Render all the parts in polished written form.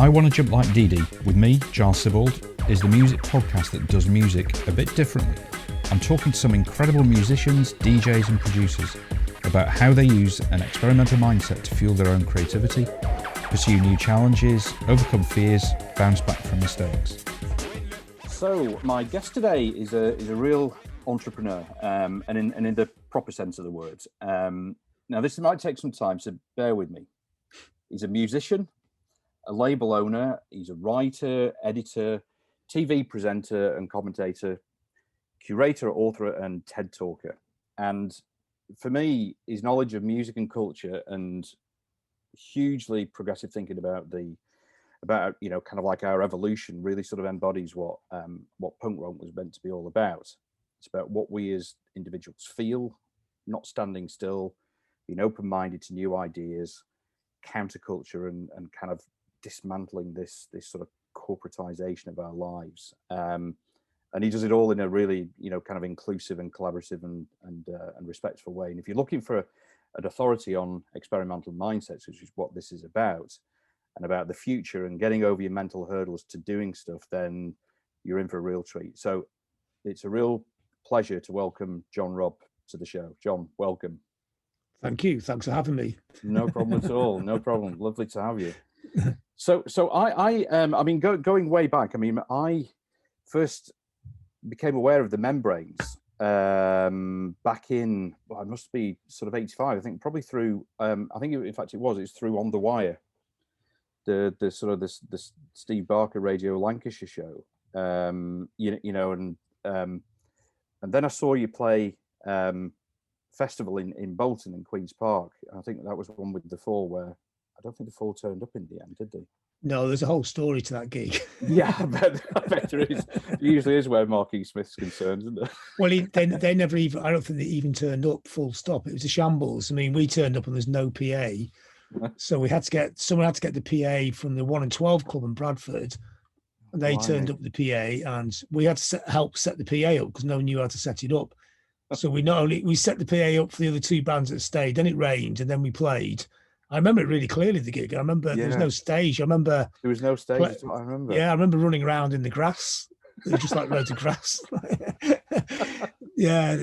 I Want to Jump Like Dee Dee, with me, Giles Sibbald, is the music podcast that does music a bit differently. I'm talking to some incredible musicians, DJs and producers about how they use an experimental mindset to fuel their own creativity, pursue new challenges, overcome fears, bounce back from mistakes. So my guest today is a real entrepreneur, and in the proper sense of the word. Now this might take some time, so bear with me. He's a musician, a label owner, he's a writer, editor, TV presenter and commentator, curator, author and TED talker. And for me, his knowledge of music and culture and hugely progressive thinking about you know, kind of like our evolution really sort of embodies what punk rock was meant to be all about. It's about what we as individuals feel, not standing still, being open-minded to new ideas, counterculture and kind of dismantling this sort of corporatization of our lives. And he does it all in a really, you know, kind of inclusive and collaborative and respectful way. And if you're looking for an authority on experimental mindsets, which is what this is about, and about the future and getting over your mental hurdles to doing stuff, then you're in for a real treat. So it's a real pleasure to welcome John Robb to the show. John, welcome. Thank you. Thanks for having me. No problem at all. No problem. Lovely to have you. So I mean, going way back, I mean, I first became aware of the Membranes back in, well, it must be sort of 85, I think, probably through, I think in fact it's through On the Wire, the sort of the Steve Barker Radio Lancashire show, you know, and then I saw you play festival in Bolton in Queen's Park. I think that was one with the Fall, where I don't think the Fall turned up in the end, did they? No, there's a whole story to that gig. Yeah, I bet there is. It usually is where Mark E. Smith's concerned, isn't it? Well, they never even, I don't think they even turned up, full stop. It was a shambles. I mean, we turned up and there's no PA. So someone had to get the PA from the 1 and 12 club in Bradford. And they turned up the PA and we had to help set the PA up because no one knew how to set it up. So we set the PA up for the other two bands that stayed, then it rained and then we played. I remember it really clearly, the gig. I remember there was no stage. I remember there was no stage. That's what I remember. Yeah, I remember running around in the grass. It was just like loads of grass. Yeah,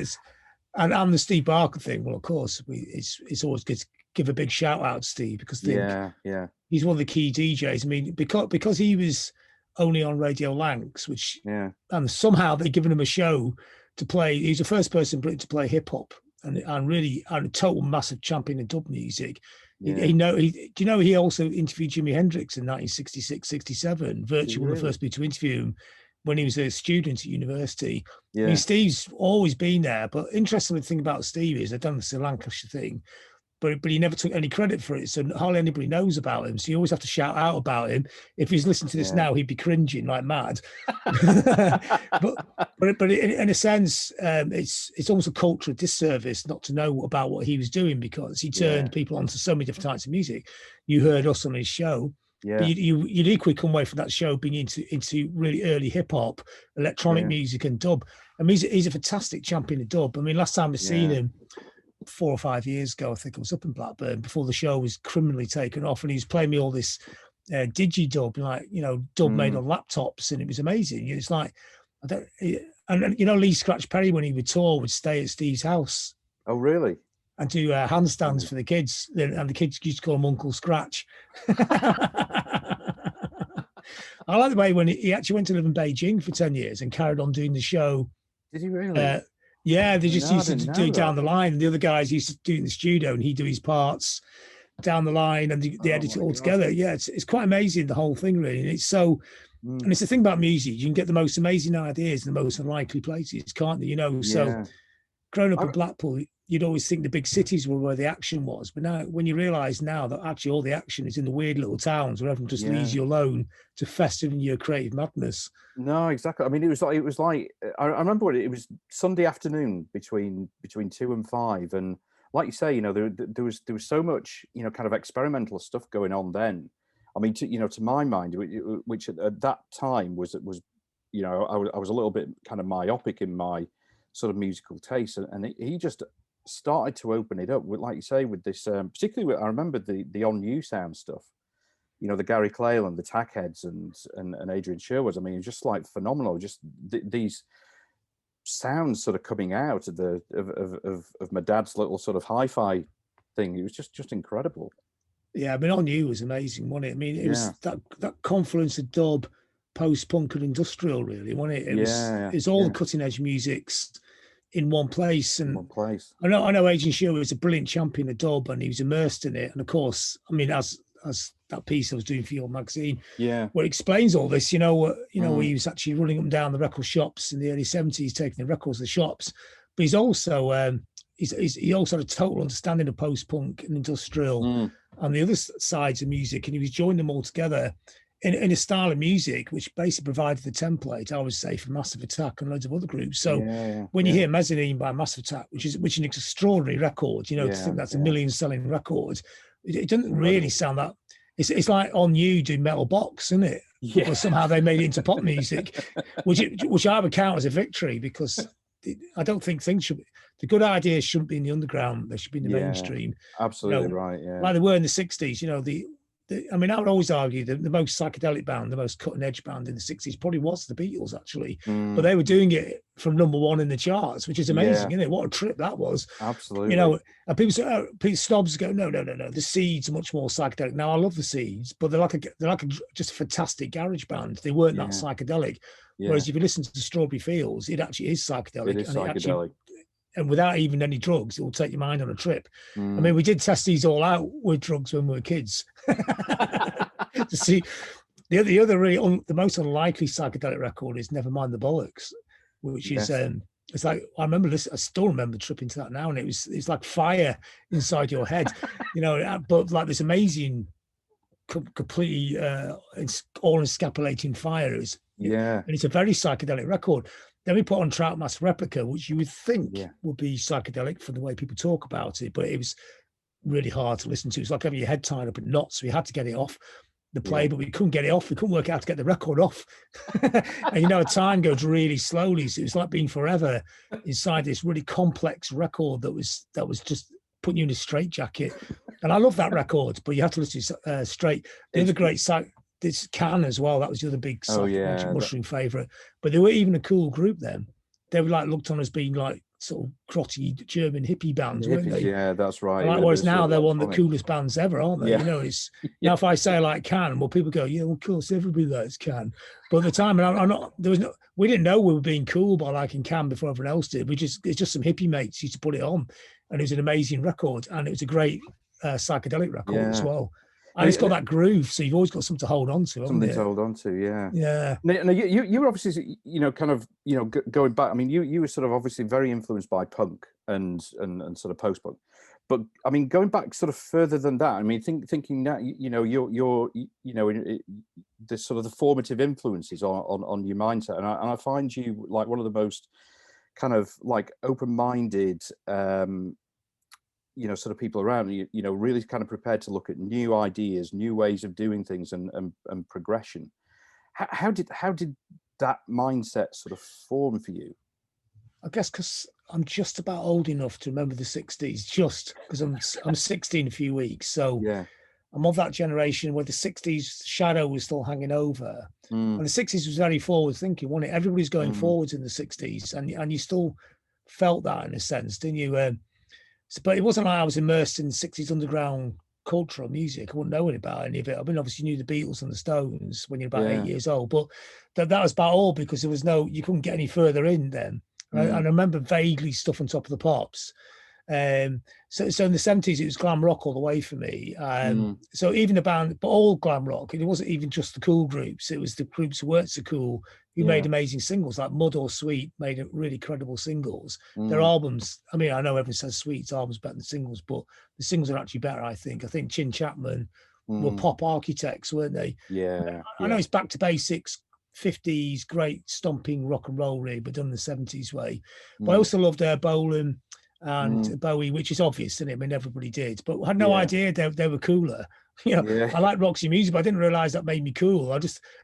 and the Steve Barker thing. Well, of course, it's always good to give a big shout out to Steve because he's one of the key DJs. I mean, because he was only on Radio Lancs, and somehow they'd given him a show to play. He's the first person in Britain to play hip hop and really a total massive champion of dub music. Yeah. Do you know he also interviewed Jimi Hendrix in 1966, 67? Virtually one of the first people to interview him when he was a student at university. Yeah. I mean, Steve's always been there, but interesting thing about Steve is, I've done the Lancashire thing, but he never took any credit for it, so hardly anybody knows about him. So you always have to shout out about him. If he's listening to this now, he'd be cringing like mad. but in a sense, it's almost a cultural disservice not to know about what he was doing because he turned people onto so many different types of music. You heard us on his show. Yeah. But you'd equally come away from that show being into really early hip hop, electronic music, and dub. I mean, he's a fantastic champion of dub. I mean, last time I seen him, 4 or 5 years ago, I think I was up in Blackburn before the show was criminally taken off, and he was playing me all this digi-dub, like, you know, dub made on laptops, and it was amazing. It's like, and you know, Lee Scratch Perry, when he would tour, would stay at Steve's house. Oh, really? And do handstands for the kids, and the kids used to call him Uncle Scratch. I like the way when he actually went to live in Beijing for 10 years and carried on doing the show. Did he really? Yeah, they just used to do it down the line. And the other guys used to do it in the studio, and he'd do his parts down the line, and they edit it all together. Yeah, it's quite amazing, the whole thing, really. And it's so, and it's the thing about music, you can get the most amazing ideas in the most unlikely places, can't you? You know, so growing up in Blackpool, you'd always think the big cities were where the action was, but now when you realise now that actually all the action is in the weird little towns where everyone just leaves you alone to fester in your creative madness. No, exactly. I mean, it was like I remember it was Sunday afternoon between 2 and 5, and like you say, you know, there was so much, you know, kind of experimental stuff going on then. I mean, to my mind, which at that time was you know, I was a little bit kind of myopic in my sort of musical taste, and he just started to open it up with, like you say, with this particularly with, I remember the On You Sound stuff. the Gary Clayland, the Tackheads, and Adrian Sherwood. I mean, just like phenomenal. Just these sounds sort of coming out of of my dad's little sort of hi-fi thing. It was just incredible. Yeah, I mean, On You was amazing, wasn't it? I mean, it was that confluence of dub, post-punk and industrial, really, wasn't it? It was all the cutting edge musics in one place. And I know Adrian Sherwood was a brilliant champion of dub, and he was immersed in it. And of course, I mean, as that piece I was doing for your magazine, what explains all this, he was actually running up and down the record shops in the early 70s, taking the records to the shops. But he's also he also had a total understanding of post-punk and industrial and the other sides of music, and he was joining them all together in a style of music which basically provided the template, I would say, for Massive Attack and loads of other groups. So when you hear Mezzanine by Massive Attack, which is an extraordinary record, to think that's a million-selling record, it doesn't really sound that. It's like On You doing Metal Box, isn't it? Yeah. But somehow they made it into pop music, which I would count as a victory, because I don't think things should be. The good ideas shouldn't be in the underground; they should be in the mainstream. Absolutely right. Yeah, like they were in the '60s. I mean, I would always argue the most psychedelic band, the most cutting edge band in the '60s probably was the Beatles, actually. But they were doing it from #1 in the charts, which is amazing, isn't it? What a trip that was. Absolutely. And people say, Pete snobs go, no. The Seeds are much more psychedelic. Now, I love the Seeds, but they're like just a fantastic garage band. They weren't that psychedelic. Whereas if you listen to Strawberry Fields, it actually is psychedelic. It is psychedelic. And without even any drugs, it will take your mind on a trip. I mean, we did test these all out with drugs when we were kids to see. The other the most unlikely psychedelic record is Nevermind the Bollocks, which is it's like, I remember this. I still remember tripping to that now, and it's like fire inside your head, but like this amazing, completely all encapsulating fire. And it's a very psychedelic record. Then we put on Trout Mask Replica, which you would think would be psychedelic from the way people talk about it, but it was really hard to listen to. It's like having your head tied up in knots. We had to get it off the play, but we couldn't get it off. We couldn't work out how to get the record off. And time goes really slowly. So it was like being forever inside this really complex record that was just putting you in a straitjacket. And I love that record, but you have to listen to straight. The other great this Can as well. That was the other big mushroom favorite. But they were even a cool group then. They were like looked on as being like sort of grotty German hippie bands, weren't they? Yeah, that's right. Whereas now they're one of the coolest bands ever, aren't they? It's now if I say I like Can, well, people go, well, of course everybody likes Can. But at the time, and we didn't know we were being cool by liking Can before everyone else did. It's just some hippie mates used to put it on, and it was an amazing record, and it was a great psychedelic record as well. And it's got that groove, so you've always got something to hold on to. Something to hold on to, yeah. Now, you were obviously, kind of, going back. I mean, you were sort of obviously very influenced by punk and sort of post-punk, but I mean, going back sort of further than that. I mean, thinking that you're the sort of the formative influences on your mindset, and I find you like one of the most kind of like open-minded. Sort of people around really kind of prepared to look at new ideas, new ways of doing things, and progression. How did that mindset sort of form for you? I guess because I'm just about old enough to remember the '60s, just because I'm 60 in a few weeks, so I'm of that generation where the '60s shadow was still hanging over, and the '60s was very forward thinking, wasn't it? Everybody's going forwards in the '60s, and you still felt that in a sense, didn't you? But it wasn't like I was immersed in 60s underground cultural music. I wouldn't know about any of it. I mean, obviously you knew the Beatles and the Stones when you're about 8 years old, but that was about all, because there was you couldn't get any further in then. And I remember vaguely stuff on Top of the Pops. So in the '70s it was glam rock all the way for me. So even the band, but all glam rock. It wasn't even just the cool groups. It was the groups who weren't so cool who made amazing singles, like Mud or Sweet made really credible singles. Their albums, I mean, I know everyone says Sweet's albums better than singles, but the singles are actually better, I think. I think Chin Chapman were pop architects, weren't they? I know it's back to basics, 50s, great stomping rock and roll, really, but done the 70s way. But I also loved Bolan and Bowie, which is obvious, isn't it? I mean, everybody did, but I had no idea they were cooler. I like Roxy music, but I didn't realize that made me cool.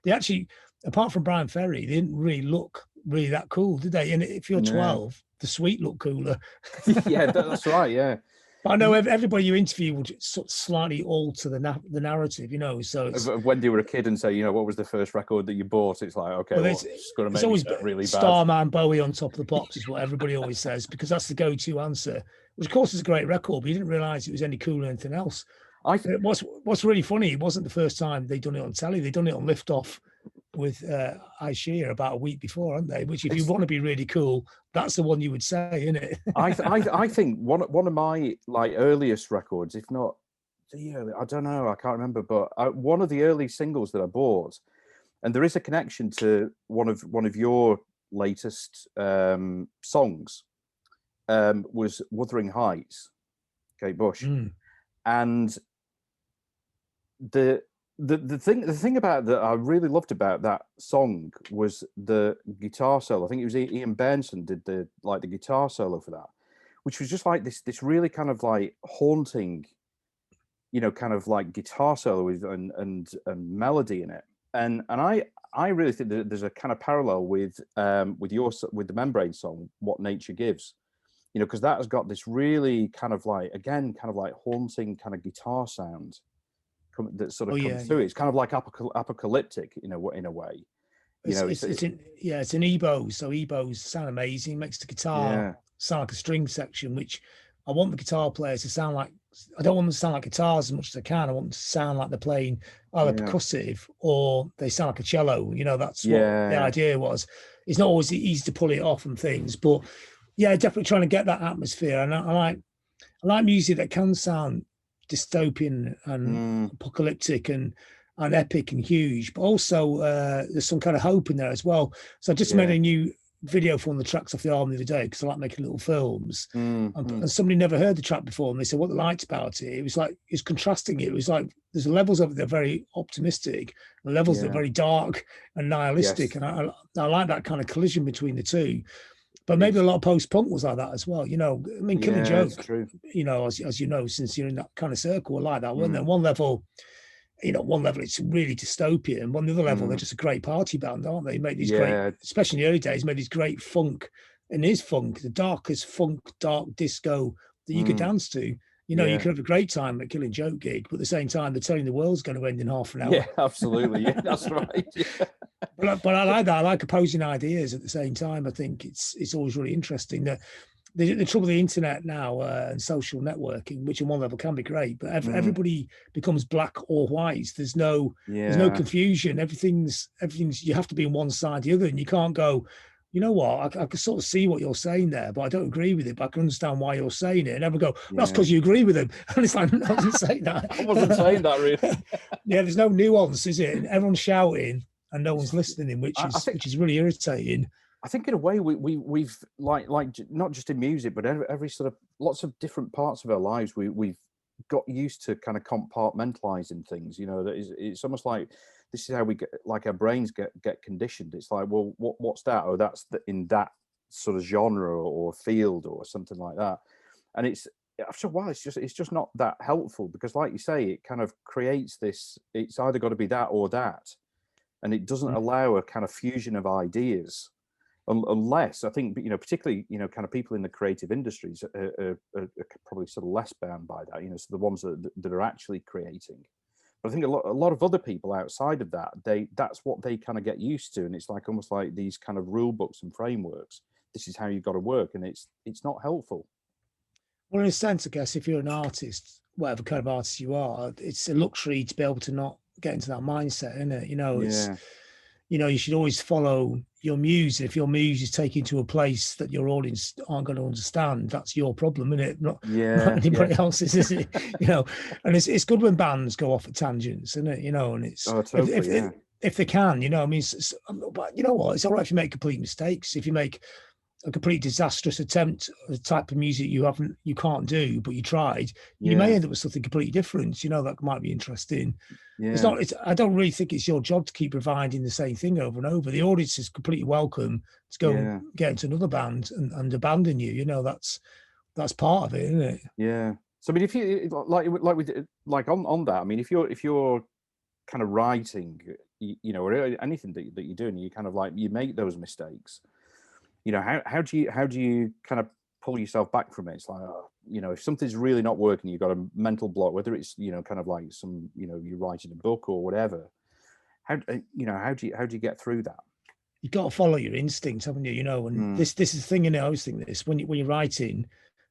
They actually, apart from Brian Ferry, they didn't really look that cool, did they? And if you're 12, the Sweet look cooler. That's right. But I know everybody you interview would sort of slightly alter the narrative, you know. So it's when you were a kid and say, you know, what was the first record that you bought? It's like, okay, well, it's going to make always really bad. Starman Bowie on top of the pops is what everybody always says, because that's the go-to answer. Which of course is a great record, but you didn't realise it was any cooler than anything else. What's really funny, it wasn't the first time they'd done it on telly. They'd done it on Liftoff with Aishia about a week before, haven't they? Which, if you want to be really cool, that's the one you would say, isn't it? I think one of my like earliest records, if not the early, I don't know, I can't remember, but one of the early singles that I bought, and there is a connection to one of your latest songs, was Wuthering Heights, Kate Bush, and the thing about that I really loved about that song was the guitar solo. I think it was Ian Benson did the guitar solo for that, which was just like this really kind of like haunting, you know, kind of like guitar solo and melody in it. And I really think that there's a kind of parallel with the Membrane song, What Nature Gives, you know, because that has got this really kind of like, again, kind of like haunting kind of guitar sound that sort of comes through. It's kind of like apocalyptic, you know, in a way. You know, it's an EBow. So EBows sound amazing. Makes the guitar sound like a string section, which I want the guitar players to sound like. I don't want them to sound like guitars as much as I can. I want them to sound like they're playing either percussive or they sound like a cello. You know, that's what the idea was. It's not always easy to pull it off and things, but definitely trying to get that atmosphere. And I like music that can sound dystopian and apocalyptic and epic and huge, but also there's some kind of hope in there as well. So I just made a new video for one of the tracks off the album the other day, because I like making little films, and somebody never heard the track before, and they said what they liked about it. It was like, it's contrasting. It was like there's levels of it that are very optimistic and levels that are very dark and nihilistic, and I like that kind of collision between the two. But maybe a lot of post-punk was like that as well, you know. I mean, Killing Joke, you know, as you know, since you're in that kind of circle, I like that one. Then one level, you know, one level it's really dystopian, and on the other level they're just a great party band, aren't they? Make these great, especially in the early days, made these great funk, and his funk, the darkest funk, dark disco that you could dance to. You know, you could have a great time at Killing Joke gig, but at the same time, they're telling the world's going to end in half an hour. Yeah, absolutely. Yeah, that's right. Yeah. But I like that. I like opposing ideas at the same time. I think it's always really interesting. The trouble with the internet now and social networking, which on one level can be great, but everybody becomes black or white. There's no confusion. Everything's you have to be on one side or the other, and you can't go, you know what, I can sort of see what you're saying there, but I don't agree with it, but I can understand why you're saying it. And never go, that's because you agree with him. And it's like, no, I wasn't saying that. I wasn't saying that, really. There's no nuance, is it? And everyone's shouting and no one's listening, which is really irritating. I think in a way we've like not just in music, but every sort of lots of different parts of our lives, we've got used to kind of compartmentalizing things. You know, that it's almost like this is how we get, like our brains get conditioned. It's like, well, what's that? Oh, that's in that sort of genre or field or something like that. And it's after a while, it's just not that helpful, because, like you say, it kind of creates this. It's either got to be that or that, and it doesn't allow a kind of fusion of ideas. Unless, I think, you know, particularly, you know, kind of people in the creative industries are probably sort of less bound by that, you know, so the ones that are actually creating. But I think a lot of other people outside of that, that's what they kind of get used to, and it's like almost like these kind of rule books and frameworks. This is how you've got to work, and it's not helpful. Well, in a sense, I guess, if you're an artist, whatever kind of artist you are, it's a luxury to be able to not get into that mindset, isn't it? You know, you know, you should always follow your muse. If your muse is taken to a place that your audience aren't going to understand, that's your problem, isn't it? Not anybody else's, is it? You know, and it's good when bands go off at tangents, isn't it? You know, and it's if they can, you know, I mean, but you know what? It's all right if you make complete mistakes. If you make a complete disastrous attempt at a type of music you can't do, but you tried, you may end up with something completely different. You know, that might be interesting. I don't really think it's your job to keep providing the same thing over and over. The audience is completely welcome to go and get into another band and abandon you. You know, that's part of it, isn't it? Yeah. So I mean, if you like on that, I mean, if you're kind of writing, you know, or anything that you're doing, you kind of like, you make those mistakes. You know, how do you kind of pull yourself back from it? It's like, oh, if something's really not working, you've got a mental block, whether it's, kind of like some, you're writing a book or whatever. How do you get through that? You've got to follow your instinct, haven't you? And this is the thing, I always think this, when you're writing,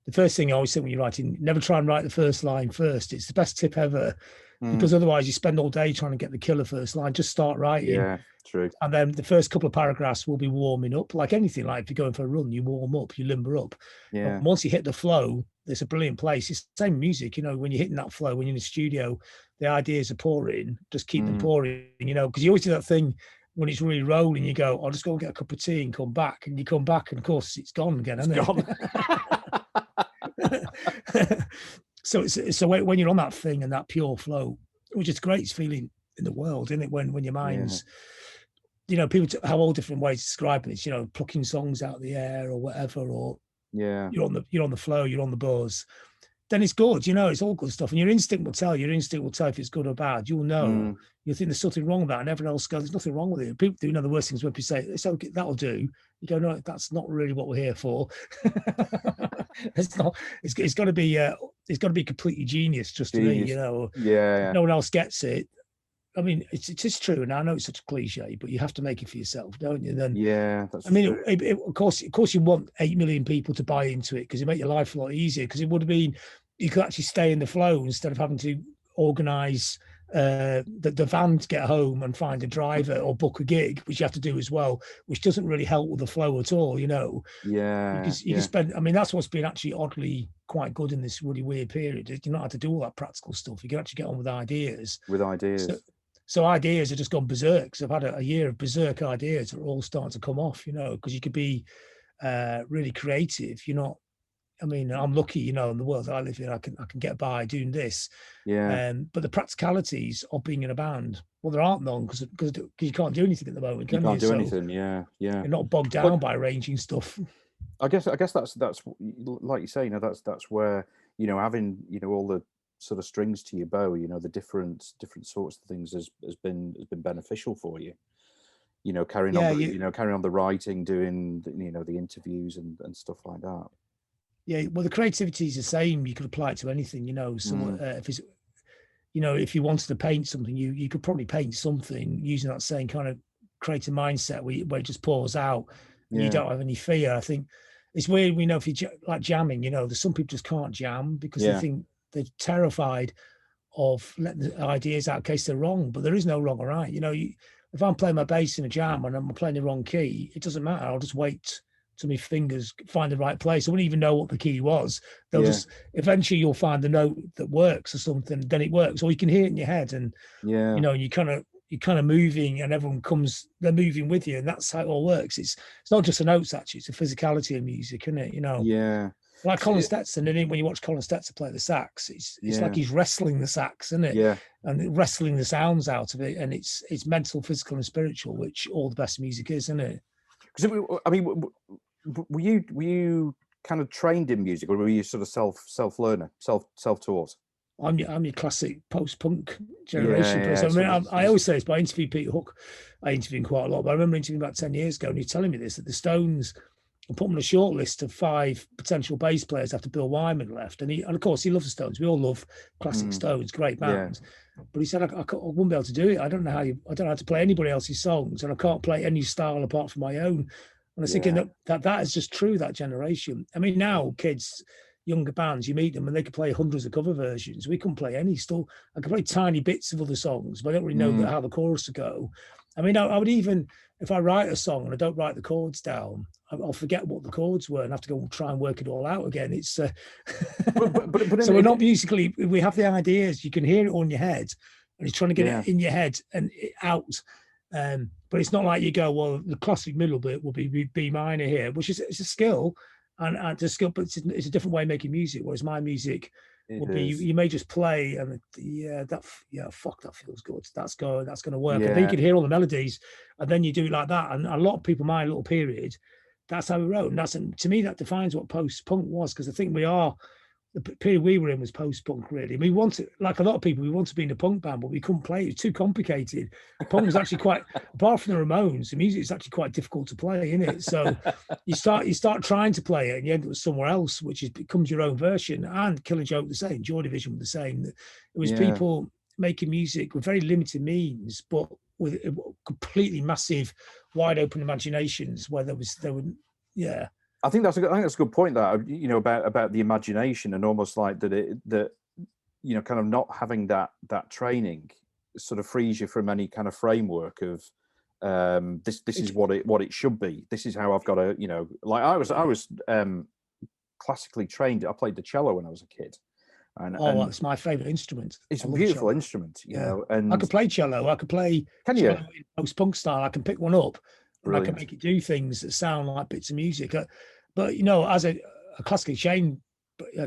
the first thing I always think when you're writing, never try and write the first line first. It's the best tip ever, because otherwise you spend all day trying to get the killer first line. Just start writing. Yeah, true. And then the first couple of paragraphs will be warming up, like anything. Like if you're going for a run, you warm up, you limber up. Yeah. But once you hit the flow, there's a brilliant place. It's the same music, when you're hitting that flow, when you're in the studio, the ideas are pouring. Just keep them pouring, because you always do that thing when it's really rolling. You go, I'll just go and get a cup of tea and come back. And you come back, and of course, it's gone again, isn't it? So when you're on that thing and that pure flow, which is the greatest feeling in the world, isn't it? When your mind's, people have all different ways of describing this, plucking songs out of the air or whatever, or you're on the flow, you're on the buzz, then it's good, it's all good stuff. And your instinct will tell if it's good or bad. You'll know. You think there's something wrong with that, and everyone else goes, there's nothing wrong with it. People do the worst things when people say, it's okay, that'll do. You go, no, that's not really what we're here for. It's not. It's got to be completely genius just to me, Yeah. No one else gets it. I mean, it is true, and I know it's such a cliche, but you have to make it for yourself, don't you? Then, of course, you want 8 million people to buy into it, because it make your life a lot easier. Because it would have been, you could actually stay in the flow instead of having to organise the van to get home and find a driver or book a gig, which you have to do as well, which doesn't really help with the flow at all. Because you can spend. I mean, that's what's been actually oddly quite good in this really weird period. You not have to do all that practical stuff. You can actually get on with ideas. So ideas have just gone berserk. So I've had a year of berserk ideas that are all starting to come off, because you could be really creative. I'm lucky, in the world that I live in, I can get by doing this. Yeah. But the practicalities of being in a band, well, there aren't none, because you can't do anything at the moment. You can't do anything. Yeah. You're not bogged down by arranging stuff. I guess that's like you say, that's where, having, all the sort of strings to your bow, the different sorts of things has been beneficial for you. Carrying on the writing, doing the interviews and stuff like that. Yeah, well, the creativity is the same. You could apply it to anything, So if it's, if you wanted to paint something, you could probably paint something using that same kind of creative mindset where it just pours out and you don't have any fear. I think it's weird. If you like jamming, there's some people just can't jam because they think they're terrified of letting the ideas out in case they're wrong. But there is no wrong or right. If I'm playing my bass in a jam and I'm playing the wrong key, it doesn't matter. I'll just wait till my fingers find the right place. I wouldn't even know what the key was. They'll just, eventually you'll find the note that works or something, then it works. Or you can hear it in your head, and you're kind of moving, and they're moving with you, and that's how it all works. It's not just the notes, actually, it's the physicality of music, isn't it? Like Colin Stetson, and when you watch Colin Stetson play the sax, it's like he's wrestling the sax, isn't it? And wrestling the sounds out of it, and it's mental, physical, and spiritual, which all the best music is, isn't it? Because were you kind of trained in music, or were you sort of self-learner, self-taught? I'm your classic post-punk generation person. I always say this, but I interviewed Peter Hook. I interviewed him quite a lot, but I remember interviewing about 10 years ago, and he was telling me this, that the Stones, I put them on a short list of 5 potential bass players after Bill Wyman left. And of course, he loves the Stones. We all love classic Stones, great bands. But he said, I wouldn't be able to do it. I don't know how to play anybody else's songs, and I can't play any style apart from my own. And I was thinking that is just true, that generation. I mean, now kids, younger bands, you meet them and they could play hundreds of cover versions. We couldn't play any still. I could play tiny bits of other songs, but I don't really know how the chorus would go. I mean, I would even, if I write a song and I don't write the chords down, I'll forget what the chords were and have to go and try and work it all out again. It's so we're not musically, we have the ideas, you can hear it all in your head, and it's trying to get it in your head and out. But it's not like you go, well, the classic middle bit will be B minor here, which is, it's a skill, and it's a skill, but it's a different way of making music. Whereas my music will be, you may just play and fuck, that feels good. That's going to work. And then you can hear all the melodies, and then you do it like that. And a lot of people, my little period, that's how we wrote. And to me, that defines what post-punk was, because I think we are the period we were in was post-punk, really. I mean, we wanted, like a lot of people, we wanted to be in a punk band, but we couldn't play. It was too complicated. Punk was actually quite, apart from the Ramones, the music is actually quite difficult to play, isn't it? So you start trying to play it, and you end up somewhere else, which becomes your own version. And Killing Joke the same, Joy Division were the same. It was people making music with very limited means, but with completely massive, wide open imaginations, where there were. I think that's a good point, that, you know, about the imagination, and almost like that you know, kind of not having that training sort of frees you from any kind of framework of this is what it should be. This is how I've got to, you know, like I was classically trained. I played the cello when I was a kid. And it's my favorite instrument. It's a beautiful instrument, you know. And I could play cello. I could play. Can you? In post-punk style. I can pick one up. Brilliant. I can make it do things that sound like bits of music. But you know, as a classically trained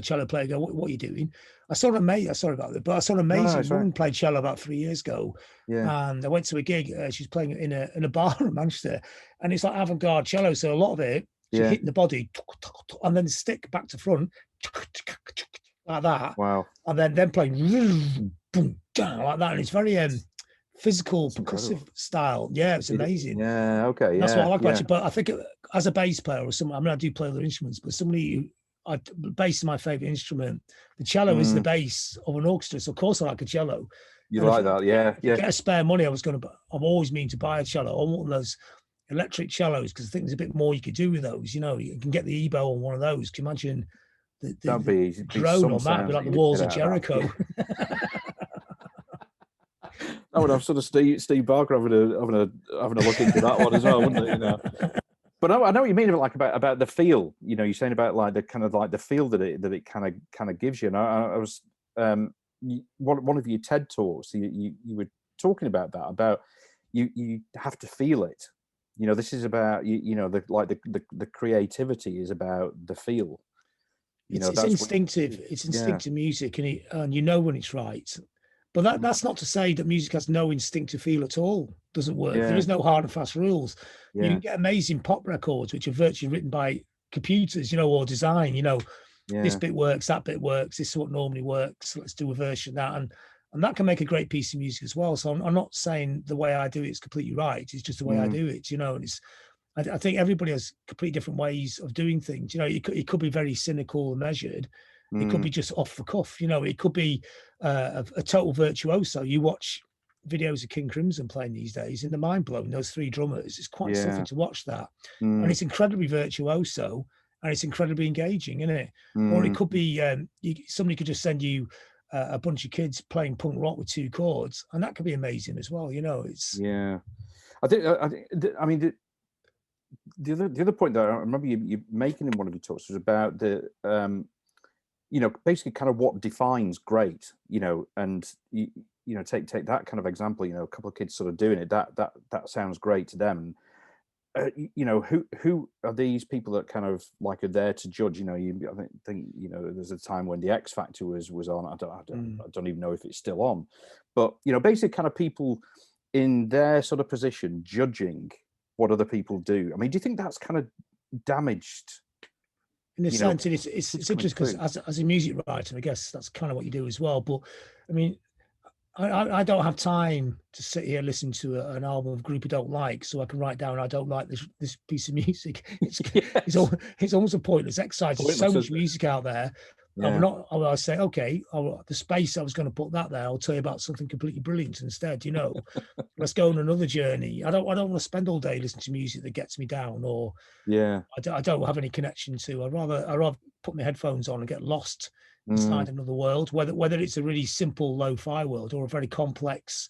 cello player, go, what are you doing? I saw a mate. Sorry about that, but I saw an amazing woman play cello about 3 years ago. Yeah. And I went to a gig. She's playing in a bar in Manchester, and it's like avant-garde cello. So a lot of it, she's hitting the body, and then the stick back to front, like that. Wow. And then playing boom, like that, and it's very physical, percussive style. Yeah, it's amazing. Yeah, okay. That's what I like about it. But I think as a bass player or someone, I mean, I do play other instruments, but somebody bass is my favorite instrument. The cello is the bass of an orchestra, so of course I like a cello. You like that, yeah. Get a spare money, I've always mean to buy a cello. I want one of those electric cellos, because I think there's a bit more you could do with those. You know, you can get the EBO on one of those. Can you imagine the drone on that? Be like the walls of Jericho. I would have sort of Steve Barker having a look into that one as well, wouldn't it? You know. But I know what you mean about the feel. You know, you're saying about like the kind of like the feel that it kind of gives you. And I was one of your TED talks. You were talking about that, about you have to feel it. You know, this is about you know, the creativity is about the feel. You know, it's instinctive. It's instinctive music, and you know when it's right. But that's not to say that music has no instinctive feel at all. Doesn't work. There is no hard and fast rules. You can get amazing pop records which are virtually written by computers, you know, or design. You know, this bit works, that bit works. This is what normally works. Let's do a version of that, and that can make a great piece of music as well. So I'm not saying the way I do it is completely right. It's just the way I do it, you know. And I think everybody has completely different ways of doing things. You know, it could be very cynical and measured. It could be just off the cuff, you know. It could be a total virtuoso. You watch videos of King Crimson playing these days, and they're mind blowing. Those three drummers, it's quite something to watch that, and it's incredibly virtuoso, and it's incredibly engaging, isn't it? Or it could be somebody could just send you a bunch of kids playing punk rock with two chords, and that could be amazing as well. You know, it's I mean the other point that I remember you making in one of your talks was about the you know, basically kind of what defines great, you know, and you know, take that kind of example, you know, a couple of kids sort of doing it, that sounds great to them. You know, who are these people that kind of like are there to judge? You know, I think you know, there's a time when the X Factor was on. I don't even know if it's still on, but you know, basically kind of people in their sort of position judging what other people do. I mean, do you think that's kind of damaged? In a sense, it's interesting because as a music writer, I guess that's kind of what you do as well. But I mean, I don't have time to sit here listen to an album of a group I don't like, so I can write down I don't like this piece of music. It's almost a pointless exercise. There's so much music out there. I'll say, okay, the space I was going to put that there, I'll tell you about something completely brilliant instead. You know, let's go on another journey. I don't want to spend all day listening to music that gets me down, or I don't have any connection to. I'd rather put my headphones on and get lost inside another world, whether it's a really simple lo-fi world or a very complex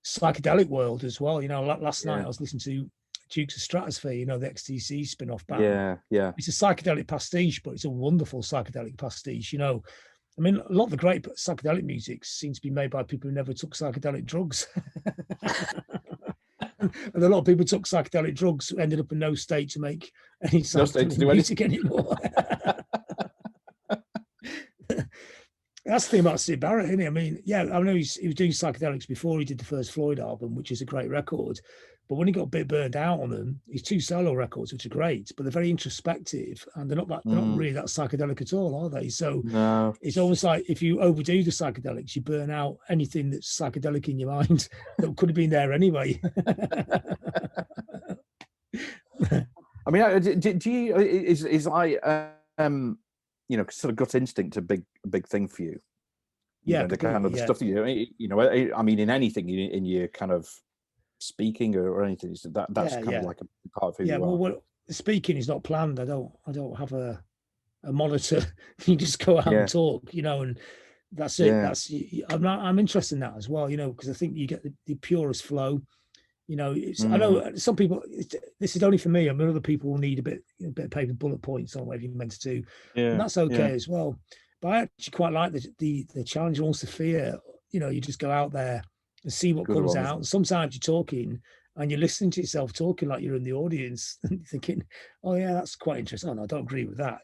psychedelic world as well. You know, last night I was listening to Dukes of Stratosphere, you know, the XTC spin-off band. It's a psychedelic pastiche, but it's a wonderful psychedelic pastiche. You know, I mean, a lot of the great psychedelic music seems to be made by people who never took psychedelic drugs. And a lot of people took psychedelic drugs who ended up in no state to make any psychedelic music anymore. That's the thing about Sid Barrett, isn't it? I mean, yeah, I know he was doing psychedelics before he did the first Floyd album, which is a great record. But when he got a bit burned out on them, his 2 solo records, which are great, but they're very introspective and they're not really that psychedelic at all, are they? So no. It's almost like if you overdo the psychedelics, you burn out anything that's psychedelic in your mind that could have been there anyway. I mean, do you is like sort of gut instinct a big thing for you? Yeah, the kind of the stuff that I mean, in anything in your kind of speaking or anything, that's kind of like a part of who you are. Well, speaking is not planned. I don't have a monitor. You just go out and talk, and that's it. I'm interested in that as well, because I think you get the purest flow. I know some people, this is only for me. I mean, other people will need a bit of paper bullet points on whatever you're meant to do. And that's okay as well. But I actually quite like the challenge and also fear. You just go out there and see what comes out. And sometimes you're talking and you're listening to yourself talking like you're in the audience and you're thinking, oh yeah, that's quite interesting. Oh no, I don't agree with that.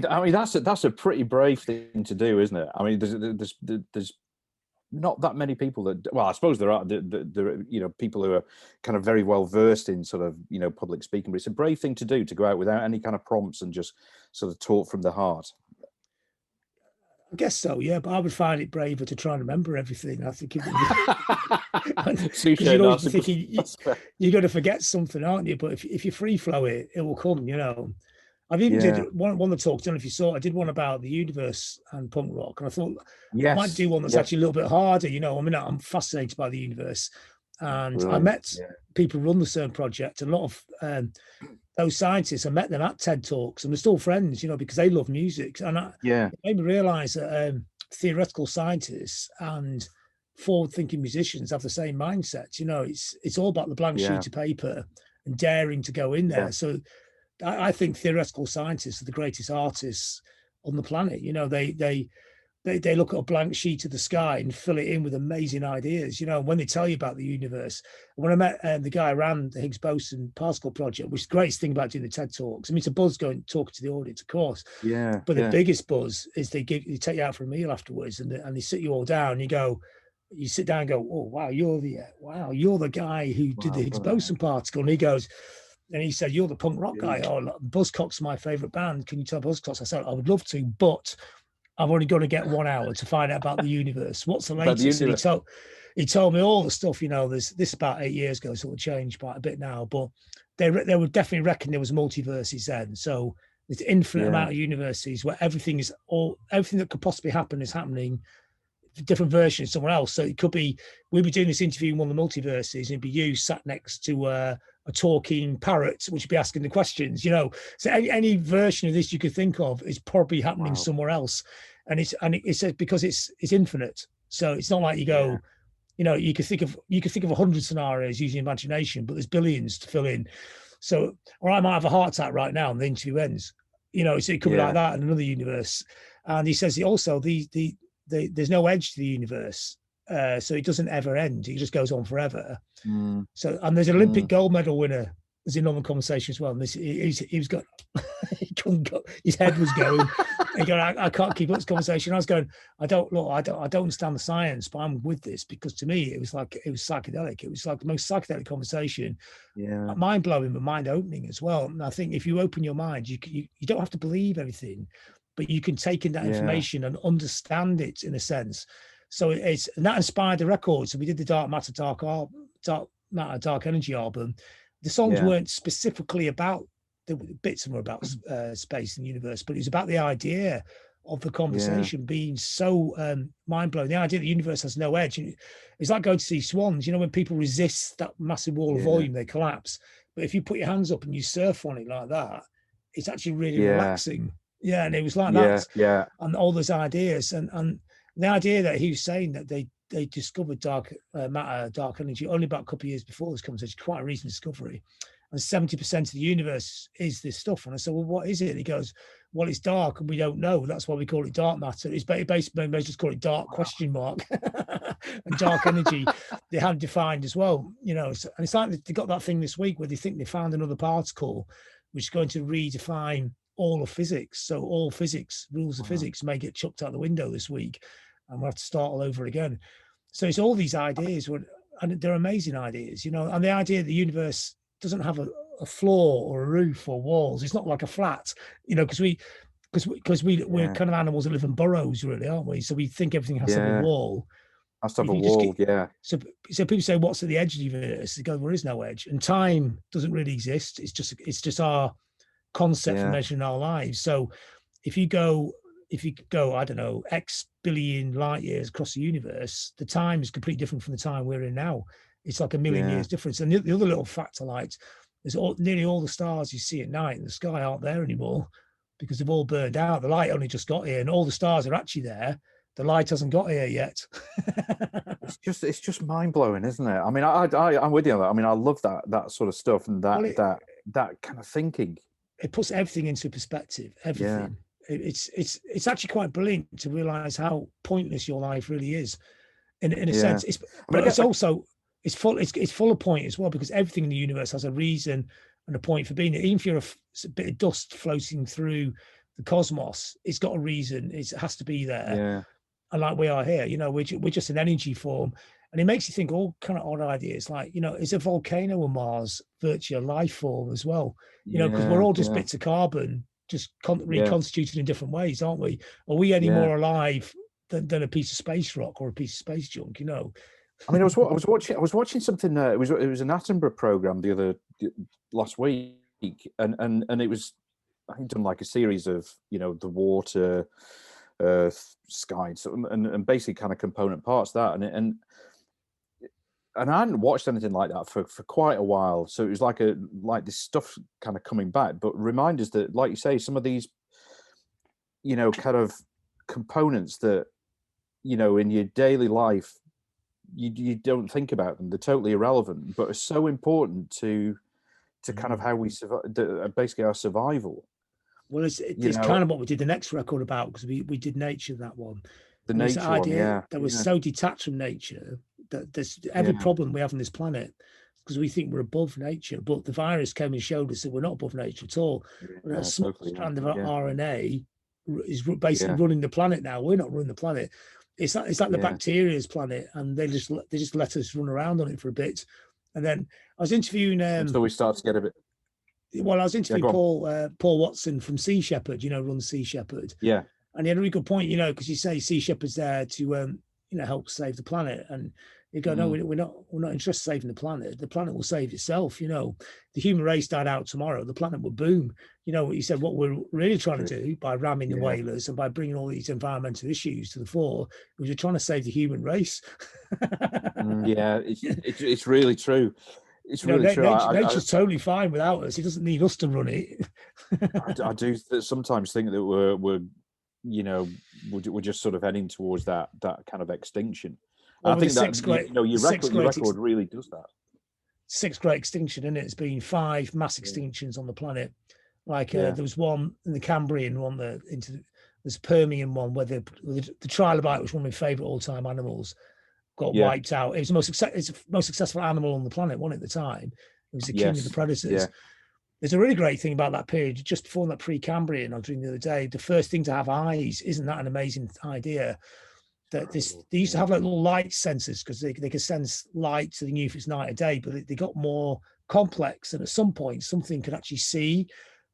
I mean that's a pretty brave thing to do, isn't it? I mean, there's not that many people that, well, I suppose there are people who are kind of very well versed in sort of public speaking, but it's a brave thing to do, to go out without any kind of prompts and just sort of talk from the heart. I guess so, yeah, but I would find it braver to try and remember everything. I think you're always thinking you're going to forget something, aren't you? But if you free flow it will come. I've even did one of the talks. I don't know if you saw. I did one about the universe and punk rock, and I thought I might do one that's actually a little bit harder. I mean, I'm fascinated by the universe, and I met people who run the CERN project. A lot of those scientists, I met them at TED Talks, and we're still friends, because they love music. And it made me realize that theoretical scientists and forward-thinking musicians have the same mindset. It's all about the blank sheet of paper and daring to go in there. So I think theoretical scientists are the greatest artists on the planet. They look at a blank sheet of the sky and fill it in with amazing ideas. When they tell you about the universe. When I met the guy who ran the Higgs boson particle project, which is the greatest thing about doing the TED Talks. I mean, it's a buzz going talking to the audience, of course. Yeah. But the biggest buzz is they take you out for a meal afterwards, and they sit you all down. You sit down and go, oh wow, you're the guy who did the Higgs boson particle, and he goes. And he said, you're the punk rock guy. Oh, Buzzcocks my favorite band. Can you tell Buzzcocks? I said, I would love to, but I'm only going to get 1 hour to find out about the universe. What's the latest? And he told me all the stuff, there's this about 8 years ago, so it'll change quite a bit now, but they would definitely reckon there was multiverses then. So there's infinite amount of universes where everything that could possibly happen is happening, different versions somewhere else. So it could be, we'll be doing this interview in one of the multiverses, and it'd be you sat next to a talking parrot, which would be asking the questions, So any version of this you could think of is probably happening somewhere else. And it says because it's infinite. So it's not like you go, you could think of 100 scenarios using imagination, but there's billions to fill in. So, or I might have a heart attack right now and the interview ends. So it could be like that in another universe. And he says also there's no edge to the universe. So it doesn't ever end. It just goes on forever. So, and there's an Olympic gold medal winner. There's another conversation as well. And he was got, he couldn't go. His head was going. He go, I can't keep up this conversation. I was going, I don't understand the science, but I'm with this because to me it was psychedelic. It was like the most psychedelic conversation. Yeah, mind blowing, but mind opening as well. And I think if you open your mind, you don't have to believe everything, but you can take in that information and understand it in a sense. So and that inspired the record. So we did the Dark Matter, Dark Energy album. The songs weren't specifically about, the bits were about space and the universe, but it was about the idea of the conversation being so mind-blowing. The idea that the universe has no edge. It's like going to see swans. When people resist that massive wall of volume, they collapse. But if you put your hands up and you surf on it like that, it's actually really relaxing. Yeah, and it was like that. Yeah. And all those ideas. And the idea that he was saying that they discovered dark matter, dark energy only about a couple of years before this conversation, quite a recent discovery. And 70% of the universe is this stuff. And I said, well, what is it? And he goes, well, it's dark and we don't know. That's why we call it dark matter. It's basically, they just call it dark ? And dark energy, they haven't defined as well, So, and it's like they got that thing this week where they think they found another particle, which is going to redefine all of physics. So all physics, rules of physics may get chucked out the window this week, and we'll have to start all over again. So it's all these ideas, and they're amazing ideas, and the idea the universe doesn't have a floor or a roof or walls. It's not like a flat, because we're kind of animals that live in burrows, really, aren't we? So we think everything has to have a wall. Has to have a wall, So people say, what's at the edge of the universe? They go, there is no edge, and time doesn't really exist. It's just our concept for measuring our lives. So if you go, I don't know, X billion light years across the universe, the time is completely different from the time we're in now. It's like a million years difference. And the other little fact I liked is nearly all the stars you see at night in the sky aren't there anymore because they've all burned out. The light only just got here, and all the stars are actually there. The light hasn't got here yet. It's just mind blowing, isn't it? I mean, I'm with you on that. I mean, I love that sort of stuff and that kind of thinking. It puts everything into perspective. Everything. Yeah. It's actually quite brilliant to realize how pointless your life really is. In a sense, it's full of point as well, because everything in the universe has a reason and a point for being there. Even if you're a bit of dust floating through the cosmos, it's got a reason. It has to be there. Yeah. And like we are here, we're just an energy form, and it makes you think all kind of odd ideas. Like, is a volcano on Mars virtually a life form as well? Because we're all just bits of carbon, just reconstituted in different ways, aren't we? Are we any more alive than a piece of space rock or a piece of space junk? I mean, I was watching something. It was an Attenborough program last week, and it was, I think, done like a series of the water, earth, sky, and basically kind of component parts of that, and I hadn't watched anything like that for quite a while. So it was like this stuff kind of coming back, but reminders that, like you say, some of these kind of components that in your daily life you don't think about them. They're totally irrelevant, but are so important to kind of how we survive, basically our survival. Well, it's kind of what we did the next record about, because we did nature, that one. The nature idea that was so detached from nature that there's every problem we have on this planet, because we think we're above nature, but the virus came and showed us that we're not above nature at all. That small strand of RNA is basically running the planet now. We're not running the planet. It's like the bacteria's planet, and they just let us run around on it for a bit. And then I was interviewing until we start to get a bit. Well, I was interviewing Paul Watson from Sea Shepherd, runs Sea Shepherd. Yeah. And he had a really good point, because you say Sea Shepherd's there to, help save the planet. And you go, no, we're not interested in saving the planet. The planet will save itself. The human race died out tomorrow, the planet will boom. He said what we're really trying to do by ramming the whalers and by bringing all these environmental issues to the fore, was we're trying to save the human race. It's really true. It's really true. Nature's totally fine without us. It doesn't need us to run it. I do sometimes think that we're just sort of heading towards that kind of extinction. Well, I think that your record really does that. Sixth great extinction, isn't it? It's been 5 mass extinctions on the planet. Like there was one in the Cambrian one, there's Permian one where the trilobite was one of my favourite all-time animals. Got wiped out. It was the most successful animal on the planet, wasn't it, at the time? It was the king of the predators. Yeah. There's a really great thing about that period. Just before that Precambrian I was reading the other day, the first thing to have eyes. Isn't that an amazing idea? That they used to have like little light sensors, because they could sense light, so they knew if it's night or day, but they got more complex, and at some point something could actually see,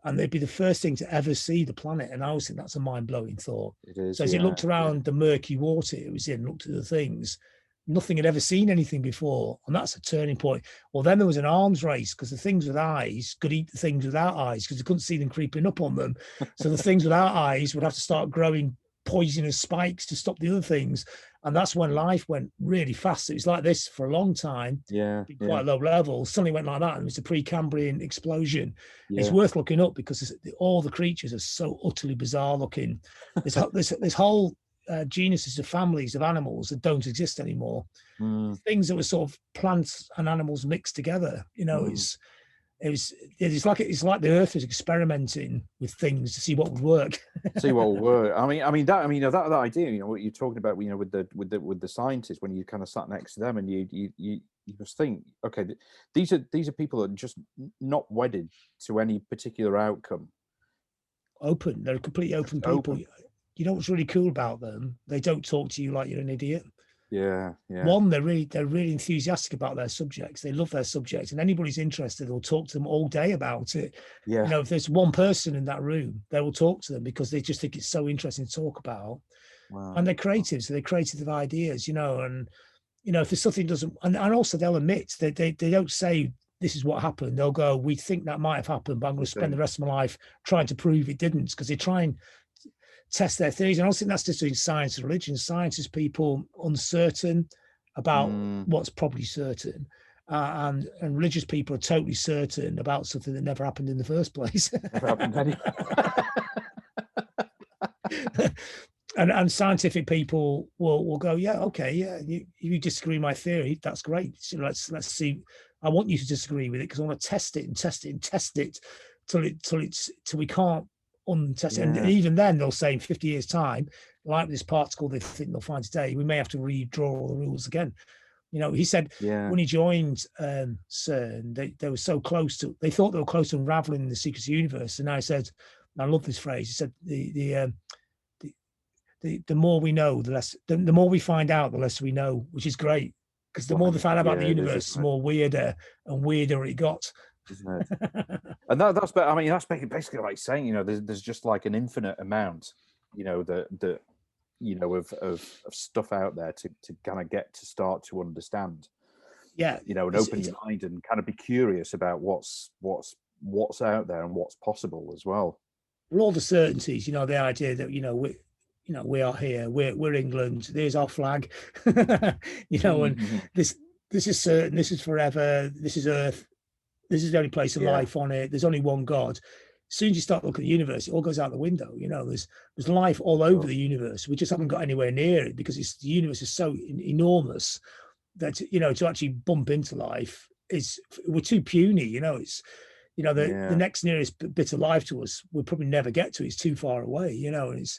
and they'd be the first thing to ever see the planet. And I always think that's a mind-blowing thought. It is. So as it looked around the murky water it was in, looked at the things, nothing had ever seen anything before, and that's a turning point. Well, then there was an arms race, because the things with eyes could eat the things without eyes, because they couldn't see them creeping up on them. So the things without eyes would have to start growing poisonous spikes to stop the other things, and that's when life went really fast. It was like this for a long time, quite low level. Suddenly went like that, and it was a Precambrian explosion. It's worth looking up, because all the creatures are so utterly bizarre looking. This whole genuses of families of animals that don't exist anymore. Things that were sort of plants and animals mixed together. It's like the Earth is experimenting with things to see what would work. I mean that idea. What you're talking about. With the scientists, when you kind of sat next to them and you just think, okay, these are people that are just not wedded to any particular outcome. open. They're completely open people. Open. You know what's really cool about them? They don't talk to you like you're an idiot. Yeah. One, they're really enthusiastic about their subjects. They love their subjects, and anybody's interested, they'll talk to them all day about it. Yeah. You know, if there's one person in that room, they will talk to them because they just think it's so interesting to talk about. Wow. And they're creative, so they're creative of ideas, you know, and you know, if there's something doesn't, and also they'll admit that they don't say this is what happened. They'll go, we think that might have happened, but I'm going to spend the rest of my life trying to prove it didn't, because they try and test their theories. And I don't think that's just doing science and religion. Science is people uncertain about what's probably certain. And religious people are totally certain about something that never happened in the first place. Never happened anyway. And scientific people will go, yeah, okay, yeah, you disagree with my theory, that's great. So let's see. I want you to disagree with it because I want to test it and test it and test it till we can't untest it. And even then, they'll say in 50 years' time, like this particle they think they'll find today, we may have to redraw all the rules again. You know, he said when he joined CERN, they were so close to, they thought they were close to unraveling the secrets of the universe. And now he said, and I love this phrase, he said, the more we know, the less, the more we find out, the less we know, which is great. Because the more they find out about the universe, the more weirder and weirder it got. Isn't it? And that's, I mean, that's basically like saying, you know, there's just like an infinite amount, you know, that you know, of stuff out there to kind of get to start to understand. Yeah. You know, and open your mind and kind of be curious about what's out there and what's possible as well. Well, all the certainties, you know, the idea that, you know, we are here, we're England, there's our flag, you know, and this is certain, this is forever, this is Earth, this is the only place of life on it, there's only one God. As soon as you start looking at the universe, it all goes out the window. You know, there's life all over the universe. We just haven't got anywhere near it because the universe is so enormous that, you know, to actually bump into life we're too puny. You know, it's, you know, the next nearest bit of life to us we'll probably never get to. It's too far away. You know, and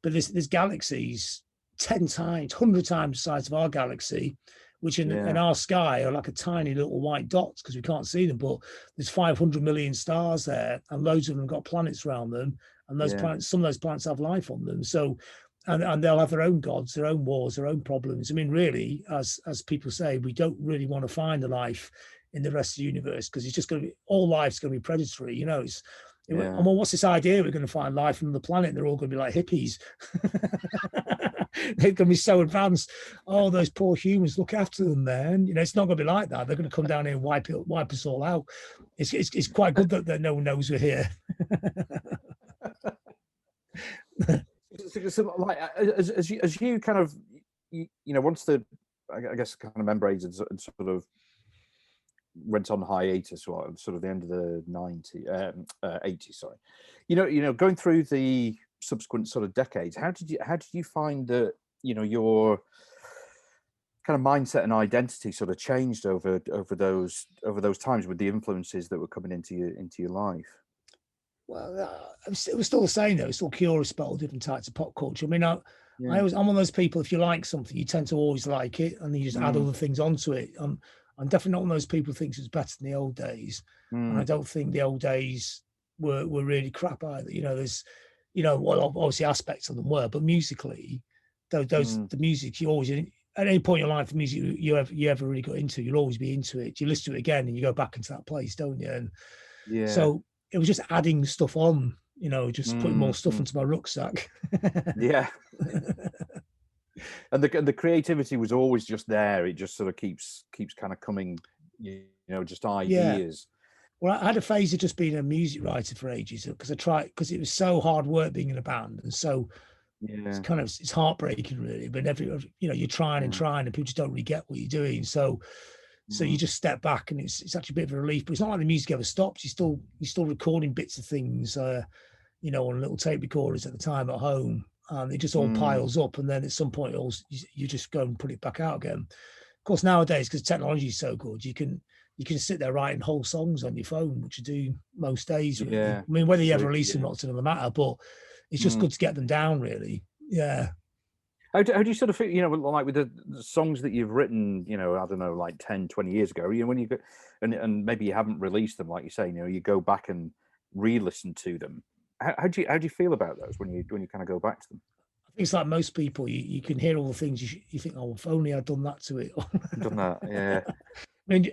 but there's galaxies 10 times, 100 times the size of our galaxy, which in our sky are like a tiny little white dots because we can't see them, but there's 500 million stars there and loads of them have got planets around them, and those planets, some of those planets have life on them. So and they'll have their own gods, their own wars, their own problems. I mean, really, as people say, we don't really want to find the life in the rest of the universe because it's just going to be, all life's going to be predatory, you know. And well, what's this idea we're going to find life on the planet? They're all going to be like hippies. They're going to be so advanced. Oh, those poor humans, look after them, man. You know, it's not going to be like that. They're going to come down here and wipe us all out. It's quite good that no one knows we're here. So, like, as you kind of, you know, once the, I guess, kind of membranes and sort of went on hiatus, or sort of the end of the 80s, sorry. You know, going through the subsequent sort of decades, how did you find that, you know, your kind of mindset and identity sort of changed over those times with the influences that were coming into your life? Well, it was still the same though. It's still curious about all different types of pop culture. I mean, I'm one of those people, if you like something, you tend to always like it, and you just add other things onto it. I'm definitely not one of those people who thinks it's better than the old days. And I don't think the old days were really crap either. You know, there's, you know, well, obviously aspects of them were, but musically, the music, you always, at any point in your life, the music you ever really got into, you'll always be into it. You listen to it again and you go back into that place, don't you? And so it was just adding stuff on, you know, just putting more stuff into my rucksack. Yeah. And the creativity was always just there. It just sort of keeps kind of coming, you know, just ideas. Yeah. Well, I had a phase of just being a music writer for ages because because it was so hard work being in a band, and so it's heartbreaking really. But you know, you're trying and people just don't really get what you're doing. So you just step back, and it's actually a bit of a relief. But it's not like the music ever stops. You're still recording bits of things, you know, on little tape recorders at the time at home. And it just all piles up, and then at some point you just go and put it back out again. Of course, nowadays, because technology is so good, you can sit there writing whole songs on your phone, which you do most days. Really. I mean, whether you ever release them or not, it's another matter. But it's just good to get them down, really. Yeah. How do you sort of feel, you know, like with the songs that you've written, you know, I don't know, like 10, 20 years ago, you know, when you go and maybe you haven't released them, like you say, you know, you go back and re-listen to them. How do you feel about those when you kind of go back to them? I think it's like most people. You can hear all the things you think, oh, if only I'd done that to it. Done that, yeah. I mean,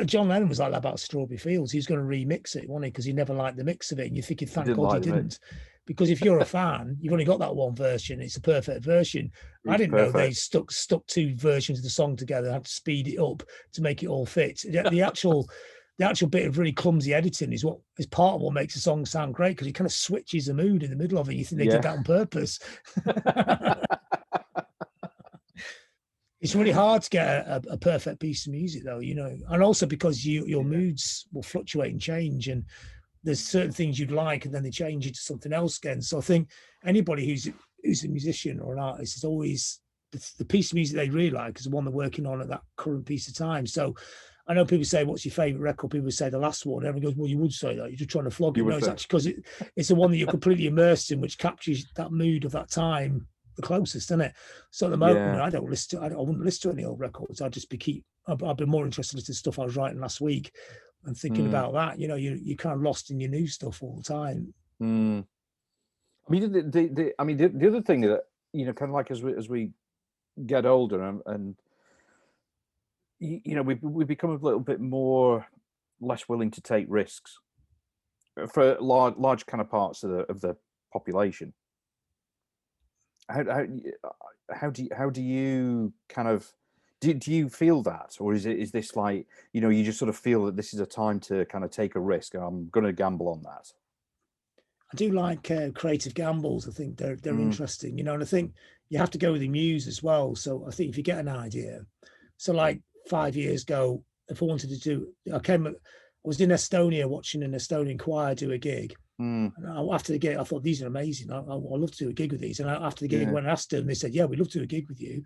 John Lennon was like that about Strawberry Fields. He was going to remix it, wasn't he? Because he never liked the mix of it. And you're thinking, thank God he didn't. Because if you're a fan, you've only got that one version. It's a perfect version. I didn't know they stuck 2 versions of the song together, had to speed it up to make it all fit. The actual bit of really clumsy editing is part of what makes a song sound great, because it kind of switches the mood in the middle of it. You think they did that on purpose. It's really hard to get a perfect piece of music, though, and also because your moods will fluctuate and change, and there's certain things you'd like, and then they change into something else again. So I think anybody who's a musician or an artist is always the piece of music they really like is the one they're working on at that current piece of time. So I know people say, "What's your favorite record?" People say the last one. Everyone goes, "Well, you would say that. You're just trying to flog it." No, it's actually because it's the one that you're completely immersed in, which captures that mood of that time the closest, isn't it? So at the moment, I wouldn't listen to any old records. I'd be more interested in the stuff I was writing last week and thinking about that. You're kind of lost in your new stuff all the time. I mean, the other thing that kind of like as we get older and we become a little bit less willing to take risks for large kind of parts of the population. How do you kind of do you feel that, or is this like you just sort of feel that this is a time to kind of take a risk and I'm going to gamble on that? I do like creative gambles. I think they're interesting, and I think you have to go with the muse as well. So I think if you get an idea, so like 5 years ago, if I wanted to do, I was in Estonia watching an Estonian choir do a gig. And after the gig, I thought, these are amazing. I'd love to do a gig with these. And after the gig, I went and asked them, and they said, yeah, we'd love to do a gig with you.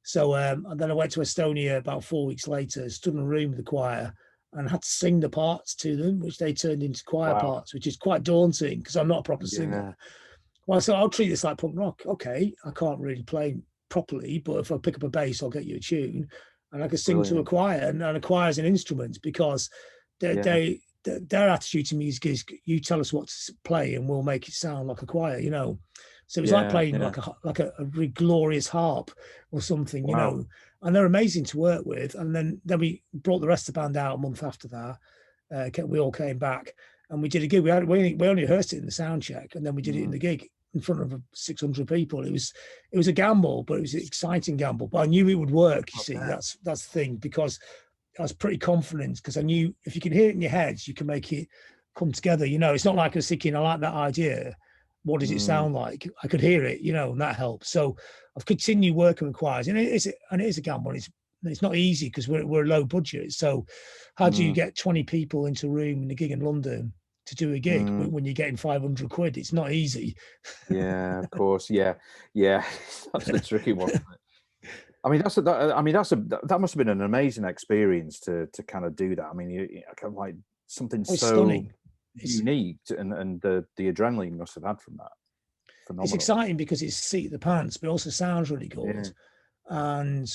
So and then I went to Estonia about 4 weeks later, stood in a room with the choir and had to sing the parts to them, which they turned into choir parts, which is quite daunting because I'm not a proper singer. Well, so I'll treat this like punk rock. Okay, I can't really play properly, but if I pick up a bass, I'll get you a tune. And I can sing to a choir, and a choir is an instrument, because their attitude to music is, you tell us what to play and we'll make it sound like a choir, So it's like playing like a really glorious harp or something, and they're amazing to work with. And then we brought the rest of the band out a month after that. We all came back and we did a gig. We only rehearsed it in the sound check, and then we did it in the gig in front of 600 people. It was a gamble, but it was an exciting gamble. But I knew it would work. You see, that's the thing, because I was pretty confident, because I knew if you can hear it in your heads, you can make it come together. It's not like I was thinking, I like that idea. What does it sound like? I could hear it, and that helped. So I've continued working with choirs, and it is a gamble. It's not easy because we're low budget. So how do you get 20 people into a room in a gig in London to do a gig when you're getting 500 quid? It's not easy. Yeah, of course. Yeah. That's a tricky one. I mean, that must have been an amazing experience to kind of do that. I mean, you kind of like something so stunning. Unique, and the adrenaline you must have had from that. Phenomenal. It's exciting because it's seat of the pants, but also sounds really good, and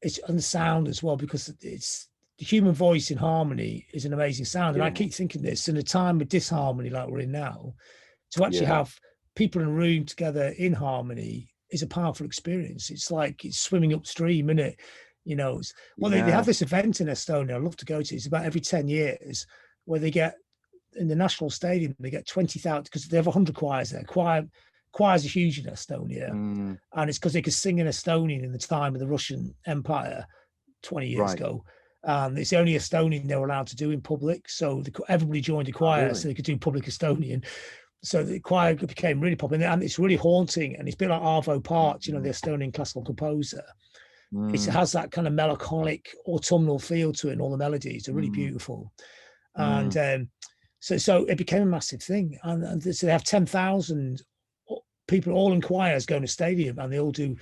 it's the sound as well, because it's the human voice in harmony is an amazing sound. And I keep thinking this in a time of disharmony like we're in now, to actually have people in a room together in harmony is a powerful experience. It's like it's swimming upstream, isn't it? They have this event in Estonia I'd love to go to. It's about every 10 years where they get in the national stadium, they get 20,000, because they have 100 choirs there. Choirs are huge in Estonia, and it's because they could sing in Estonian in the time of the Russian Empire 20 years ago. It's the only Estonian they were allowed to do in public, so everybody joined the choir so they could do public Estonian. So the choir became really popular, and it's really haunting, and it's a bit like Arvo Part, the Estonian classical composer. It has that kind of melancholic autumnal feel to it, and all the melodies. They're really beautiful. And so it became a massive thing. And so they have 10,000 people all in choirs going to stadium, and they all do.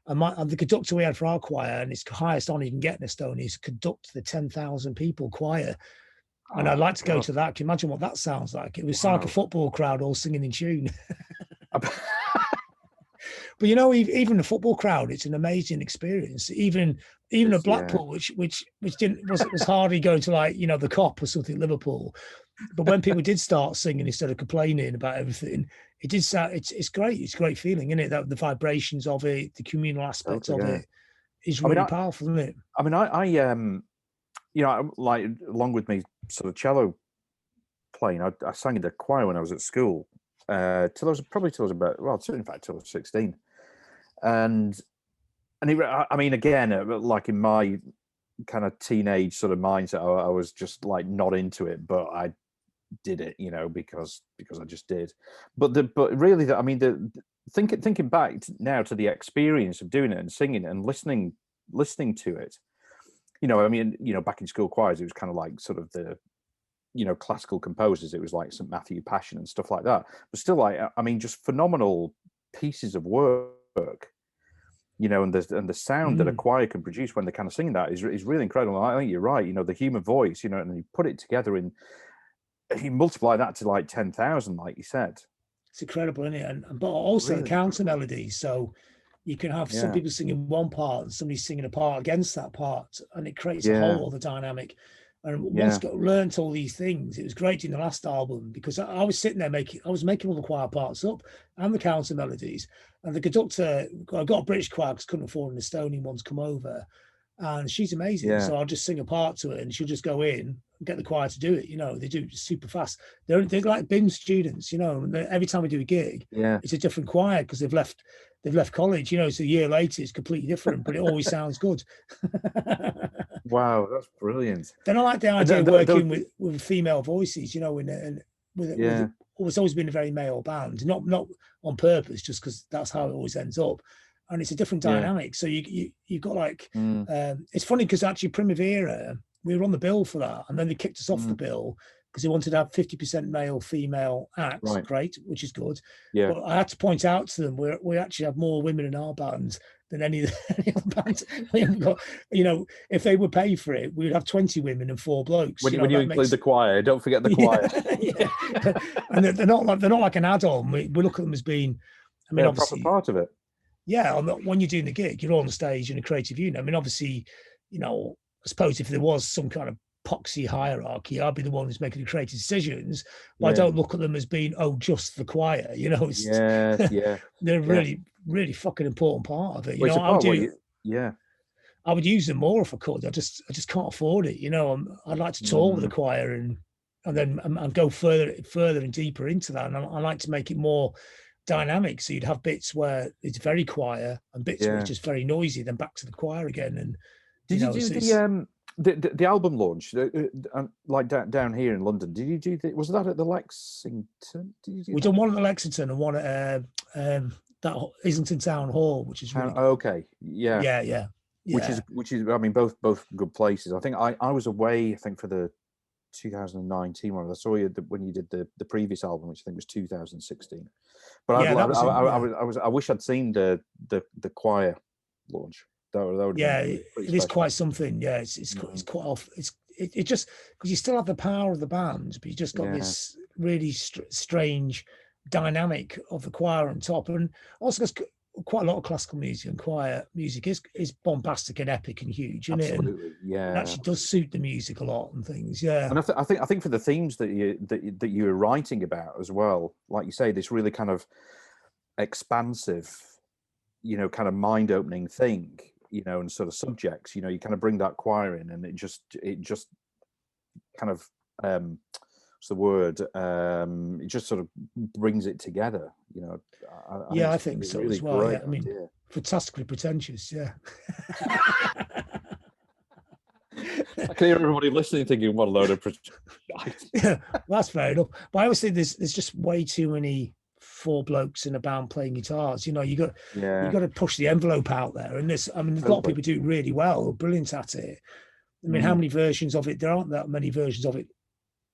And the conductor we had for our choir, and it's the highest honor you can get in Estonia, is conduct the 10,000 people choir. And I'd like to go to that. Can you imagine what that sounds like? It was like a football crowd all singing in tune. But you know, even the football crowd, it's an amazing experience. Even at Blackpool, which was hardly going to, like, you know, the Cop or something, Liverpool. But when people did start singing instead of complaining about everything, it did sound, it's great. It's a great feeling, isn't it? That the vibrations of it, the communal aspects of it is really powerful, isn't it? I mean, I you know, like, along with me sort of cello playing, I sang in the choir when I was at school, till I was about, well, in fact, till I was 16. And I mean, again, like in my kind of teenage sort of mindset, I was just like not into it, but I did it, you know, because I just did. But really, I mean, thinking back now to the experience of doing it and singing it and listening to it, you know, I mean, you know, back in school choirs, it was kind of like sort of the, you know, classical composers. It was like St. Matthew Passion and stuff like that. But still, like, I mean, just phenomenal pieces of work, you know, and the sound that a choir can produce when they're kind of singing that is really incredible. I think you're right. You know, the human voice, you know, and you put it together if you multiply that to like 10,000, like you said. It's incredible, isn't it? And but also really the counter melodies. So you can have some people singing one part and somebody singing a part against that part, and it creates a whole other dynamic. And once I learned all these things, it was great in the last album, because I was sitting there making all the choir parts up and the counter melodies. And the conductor, I got a British choir because couldn't afford an Estonian one to come over, and she's amazing. So I'll just sing a part to it, and she'll just go in and get the choir to do it. You know, they do it super fast. They're like BIM students. You know, and every time we do a gig, it's a different choir because they've left college. You know, so a year later it's completely different, but it always sounds good. Wow, that's brilliant. Then I like the idea of working with female voices. You know, it's always been a very male band, not on purpose, just because that's how it always ends up. And it's a different dynamic. So you've got like, it's funny because actually Primavera, we were on the bill for that, and then they kicked us off the bill because they wanted to have 50% male, female acts. Right. Great, which is good. Yeah. But I had to point out to them we actually have more women in our band than any other bands. We haven't got, you know, if they would pay for it, we would have 20 women and 4 blokes. When you include the choir, don't forget the choir. And they're not like an add-on. We look at them as being, I mean, obviously, proper part of it. Yeah, when you're doing the gig, you're on the stage in a creative unit. I mean, obviously, you know, I suppose if there was some kind of poxy hierarchy, I'd be the one who's making the creative decisions. But I don't look at them as being, just the choir. You know, they're really, really fucking important part of it. You know, I would use them more if I could. I just can't afford it. You know, I'd like to tour with the choir and then go further and deeper into that. And I like to make it more dynamic, so you'd have bits where it's very choir and bits where it's just very noisy, then back to the choir again. And did you do the album launch like down here in London? Did you do was that at the Lexington? We done one at the Lexington and one at that Islington Town Hall, which is really yeah. Which is I mean both good places. I think I was away, I think, for the 2019 one. I saw you when you did the previous album, which I think was 2016. But I wish I'd seen the choir launch. That would it is quite something. Yeah, it's quite off. It just because you still have the power of the band, but you just got this really strange dynamic of the choir on top, and also because quite a lot of classical music and choir music is bombastic and epic and huge, isn't it? And it actually does suit the music a lot and things. Yeah, and I think for the themes that you were writing about as well, like you say, this really kind of expansive, you know, kind of mind-opening thing, you know, and sort of subjects, you know, you kind of bring that choir in, and it just kind of what's the word? It just sort of brings it together, you know. I think so really as well. Yeah, I mean, fantastically pretentious. Yeah. I can hear everybody listening thinking, "What a load of pretentious." Yeah, that's fair enough. But I always think there's just way too many 4 blokes in a band playing guitars. You know, you got to push the envelope out there. And a lot of people do it really well, brilliant at it. I mean, how many versions of it? There aren't that many versions of it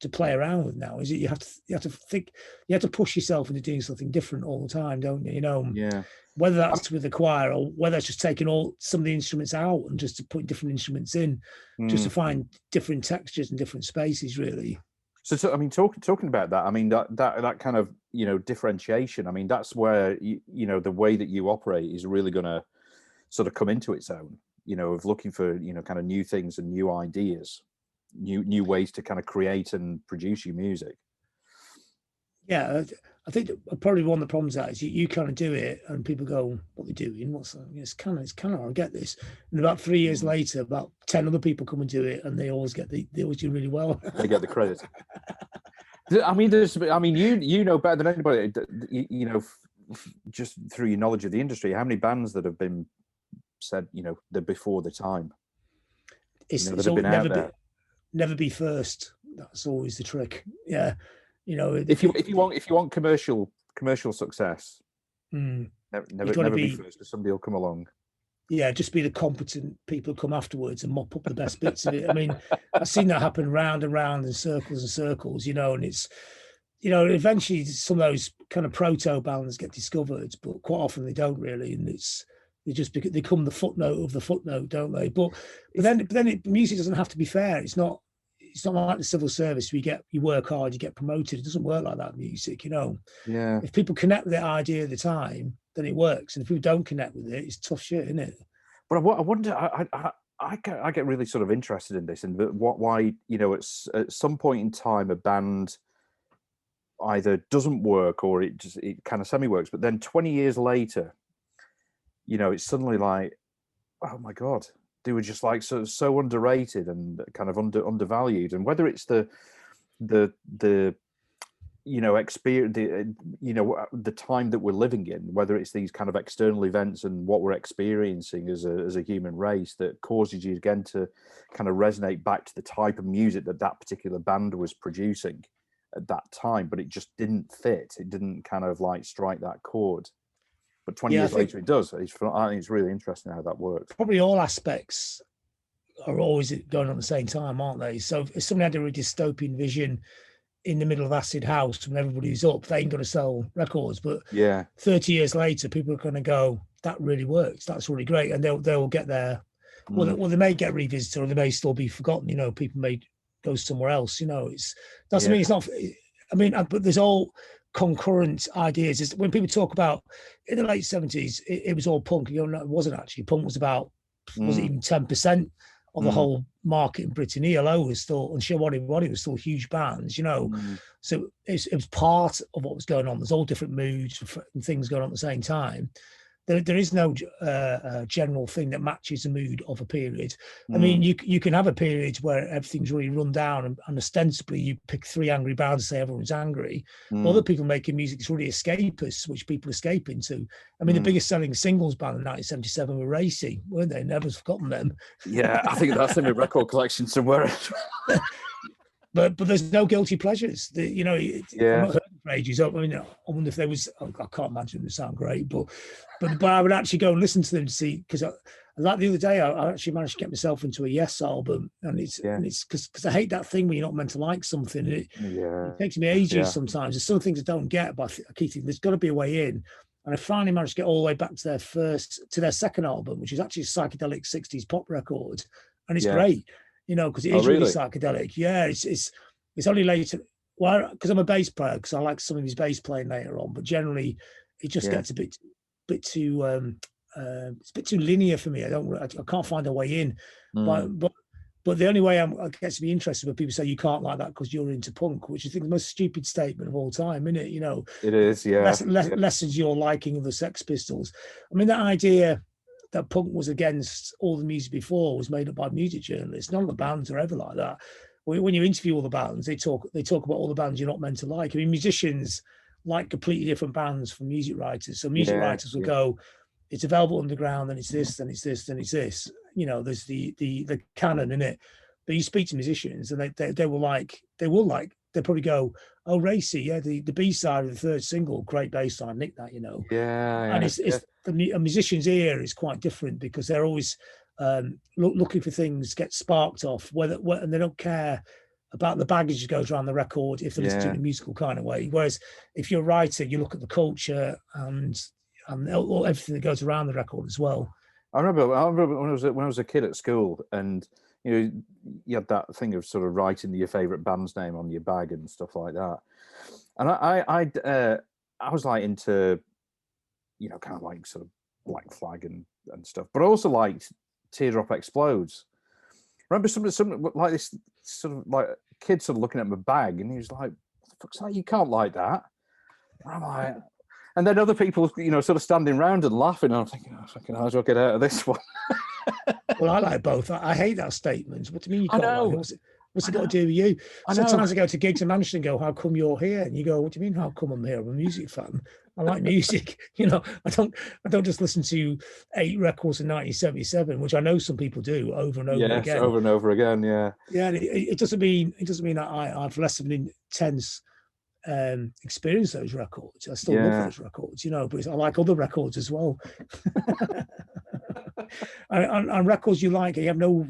to play around with now, is it? You have to think, you have to push yourself into doing something different all the time, don't you? You know, whether that's with the choir or whether it's just taking some of the instruments out and just to put different instruments in, just to find different textures and different spaces, really. So I mean, talking about that, I mean that kind of, you know, differentiation. I mean, that's where you know, the way that you operate is really going to sort of come into its own. You know, of looking for, you know, kind of new things and new ideas, new ways to kind of create and produce your music. Yeah, I think probably one of the problems that is you kind of do it and people go, what are they doing? What's that? It's kind of, I get this. And about 3 years later, about 10 other people come and do it, and they always do really well. They get the credit. I mean, you know better than anybody, you know, just through your knowledge of the industry, how many bands that have been said, you know, they're before the time. It's, you know, that have been out there. Never be first. That's always the trick. Yeah. You know, if you want commercial success, never be first, because somebody will come along. Yeah, just be the competent people who come afterwards and mop up the best bits of it. I mean, I've seen that happen round and round in circles and circles, you know, and it's, you know, eventually some of those kind of proto bands get discovered, but quite often they don't really, and they just become the footnote of the footnote, don't they? But then music doesn't have to be fair. It's not like the civil service where you work hard, you get promoted. It doesn't work like that in music, you know. Yeah. If people connect with the idea at the time, then it works. And if people don't connect with it, it's tough shit, isn't it? But I wonder, I get really sort of interested in this, and why, you know, it's at some point in time a band either doesn't work or it kind of semi-works, but then 20 years later, you know, it's suddenly like, oh my God, they were just like so underrated and kind of undervalued. And whether it's the you know, experience, you know, the time that we're living in, whether it's these kind of external events and what we're experiencing as a human race that causes you again to kind of resonate back to the type of music that particular band was producing at that time, but it just didn't fit. It didn't kind of like strike that chord. But 20 years later, it does. I think it's really interesting how that works. Probably all aspects are always going on at the same time, aren't they? So if somebody had a dystopian vision in the middle of acid house when everybody's up, they ain't going to sell records. But 30 years later, people are going to go, that really works. That's really great. And they'll get there. Well, they may get revisited, or they may still be forgotten. You know, people may go somewhere else. You know, that's I mean, it's not. I mean, but there's all concurrent ideas. Is when people talk about in the late 70s, it was all punk. You know, it wasn't actually. Punk was about was it even 10% of the whole market in Britain. ELO was still, and Sure What It was still huge bands. You know, so it was part of what was going on. There's all different moods and things going on at the same time. There is no general thing that matches the mood of a period. I mean, you can have a period where everything's really run down and ostensibly you pick 3 angry bands to say everyone's angry. Other people making music is really escapist, which people escape into. I mean, the biggest selling singles band in 1977 were Racy, weren't they? Never forgotten them. Yeah, I think that's in my record collection somewhere. But there's no guilty pleasures. You know, I've not heard them for ages. I mean, I wonder if there was. I can't imagine they sound great, but I would actually go and listen to them to see, because like the other day, I actually managed to get myself into a Yes album, and it's because I hate that thing when you're not meant to like something. It takes me ages sometimes. There's some things I don't get, but I keep thinking there's got to be a way in. And I finally managed to get all the way back to their second album, which is actually a psychedelic 60s pop record, and it's great. You know, because it is really psychedelic. Yeah, it's only later. Well, because I'm a bass player, because I like some of his bass playing later on. But generally, it just gets a bit too. It's a bit too linear for me. I can't find a way in. But the only way I get to be interested when people say you can't like that because you're into punk, which I think is the most stupid statement of all time, isn't it? You know, it is. Yeah, lessons your liking of the Sex Pistols. I mean, that idea that punk was against all the music before was made up by music journalists. None of the bands are ever like that. When you interview all the bands, they talk about all the bands you're not meant to like. I mean, musicians like completely different bands from music writers. So music writers will go, it's a Velvet Underground, and it's this, and it's this, and it's this. You know, there's the canon in it. But you speak to musicians, and they'll probably go, oh, Racy, the B-side of the third single, great bass line, nick that, you know. And a musician's ear is quite different, because they're always looking for things get sparked off, and they don't care about the baggage that goes around the record if they're listening to it in a musical kind of way. Whereas if you're a writer, you look at the culture and everything that goes around the record as well. I remember when I was a kid at school, and you know, you had that thing of sort of writing your favorite band's name on your bag and stuff like that. And I was like into, you know, kind of like sort of Black Flag and stuff, but I also liked Teardrop Explodes. I remember some like this sort of like kid sort of looking at my bag, and he was like, "What the fuck's that? You can't like that." And I'm like, and then other people, you know, sort of standing around and laughing, and I'm thinking, "Oh, fucking, how do I get out of this one?" Well, I like both. I hate that statement. What do you mean you can't like it? What's it got to do with you? Sometimes I go to gigs in Manchester and go, "How come you're here?" And you go, "What do you mean? How come I'm here? I'm a music fan. I like music. You know, I don't just listen to 8 records in 1977, which I know some people do over and over again. Over and over again. Yeah. Yeah. It doesn't mean that I've less of an intense experience those records. I still love those records, you know, but I like other records as well. and records you like, you have no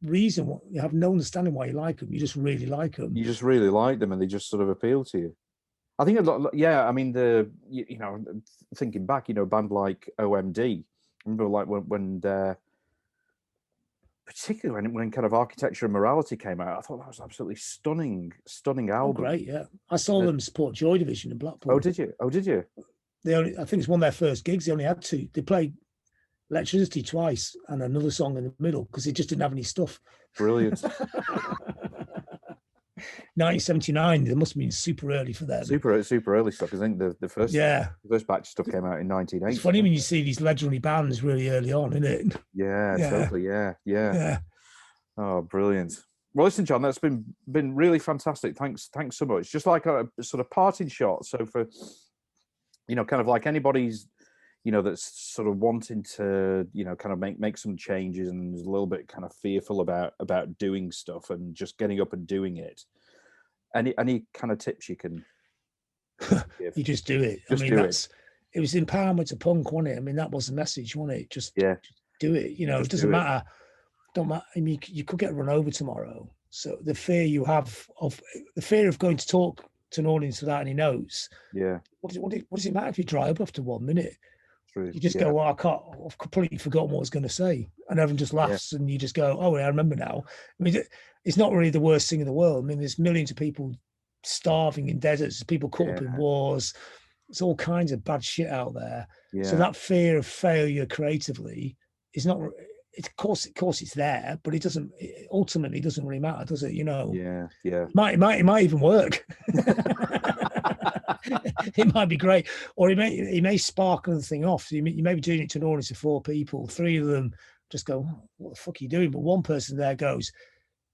reason, you have no understanding why you like them. You just really like them. You just really like them, and they just sort of appeal to you. I think a lot. Yeah, I mean, you know, thinking back, you know, a band like OMD. I remember like when particularly when kind of Architecture and Morality came out, I thought that was absolutely stunning album. Oh, great, yeah. I saw them support Joy Division in Blackpool. Oh, did you? I think it's one of their first gigs. They only had 2. They played Electricity twice and another song in the middle because they just didn't have any stuff. Brilliant. 1979. They must have been super early for them. Super early stuff. I think the first batch of stuff came out in 1980. It's funny when you see these legendary bands really early on, isn't it? Yeah. Totally. Yeah. Oh, brilliant. Well, listen, John, that's been really fantastic. Thanks so much. Just like a sort of parting shot. So for, you know, kind of like anybody's, you know, that's sort of wanting to, you know, kind of make some changes and is a little bit kind of fearful about doing stuff and just getting up and doing it. Any kind of tips you can give? You just do it. It was empowerment to punk, wasn't it? I mean, that was the message, wasn't it? Just do it. You know, it doesn't matter. Don't matter. I mean, you could get run over tomorrow. So the fear you have of going to talk to an audience without any notes. Yeah. What does it matter if you dry up after 1 minute? You just go, well, I've completely forgotten what I was going to say. And everyone just laughs and you just go, oh, yeah, I remember now. I mean, it's not really the worst thing in the world. I mean, there's millions of people starving in deserts, people caught up in wars. There's all kinds of bad shit out there. Yeah. So that fear of failure creatively is not, of course it's there, but it ultimately doesn't really matter, does it? You know? Yeah. It might even work. It might be great, or it may spark another thing off. So you may be doing it to an audience of 4 people. 3 of them just go, "What the fuck are you doing?" But one person there goes,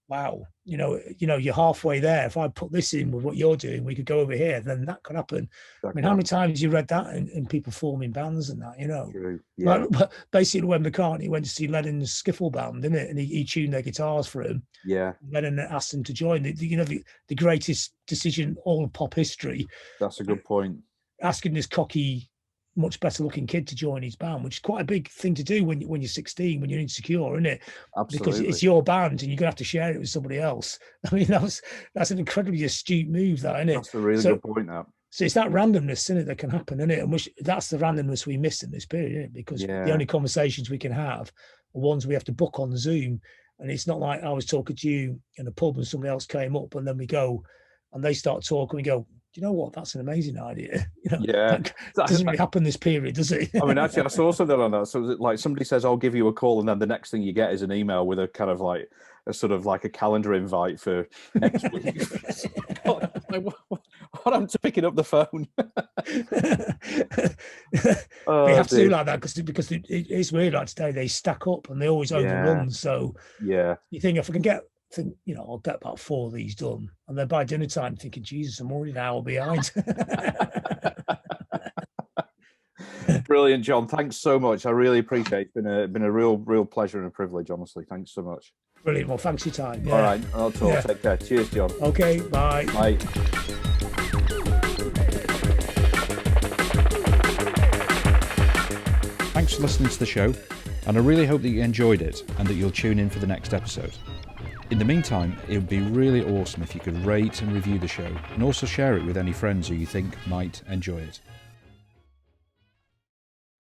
"Wow, you know, you're halfway there. If I put this in with what you're doing, we could go over here." Then that could happen. I mean, how many times you read that in people forming bands and that, you know? True. Yeah. Like, basically, when McCartney went to see Lennon's skiffle band, didn't it? And he tuned their guitars for him. Yeah. Lennon asked him to join. The greatest decision all of pop history. That's a good point. Asking this cocky, much better looking kid to join his band, which is quite a big thing to do when you're 16, when you're insecure, isn't it? Absolutely. Because it's your band and you're gonna have to share it with somebody else. I mean, that's an incredibly astute move, that, isn't it? That's a really good point. That. So it's that randomness, isn't it, that can happen, isn't it? And that's the randomness we miss in this period, isn't it? Because the only conversations we can have are ones we have to book on Zoom, and it's not like I was talking to you in a pub and somebody else came up and then we go and they start talking. We go, do you know what? That's an amazing idea. You know, that doesn't really happen this period, does it? I mean, actually, I saw something on that. So, like, somebody says, "I'll give you a call," and then the next thing you get is an email with a kind of like a sort of like a calendar invite for next week. What happened to picking up the phone? They have to do like that because it's weird. Like today, they stack up and they always overrun. So you think if I can I'll get about 4 of these done, and then by dinner time, thinking, Jesus, I'm already an hour behind. Brilliant, John. Thanks so much. I really appreciate it. It's been a real pleasure and a privilege, honestly. Thanks so much. Brilliant. Well, thanks for your time. All right, I'll talk. Yeah. Take care. Cheers, John. Okay, bye. Bye. Thanks for listening to the show, and I really hope that you enjoyed it and that you'll tune in for the next episode. In the meantime, it would be really awesome if you could rate and review the show and also share it with any friends who you think might enjoy it.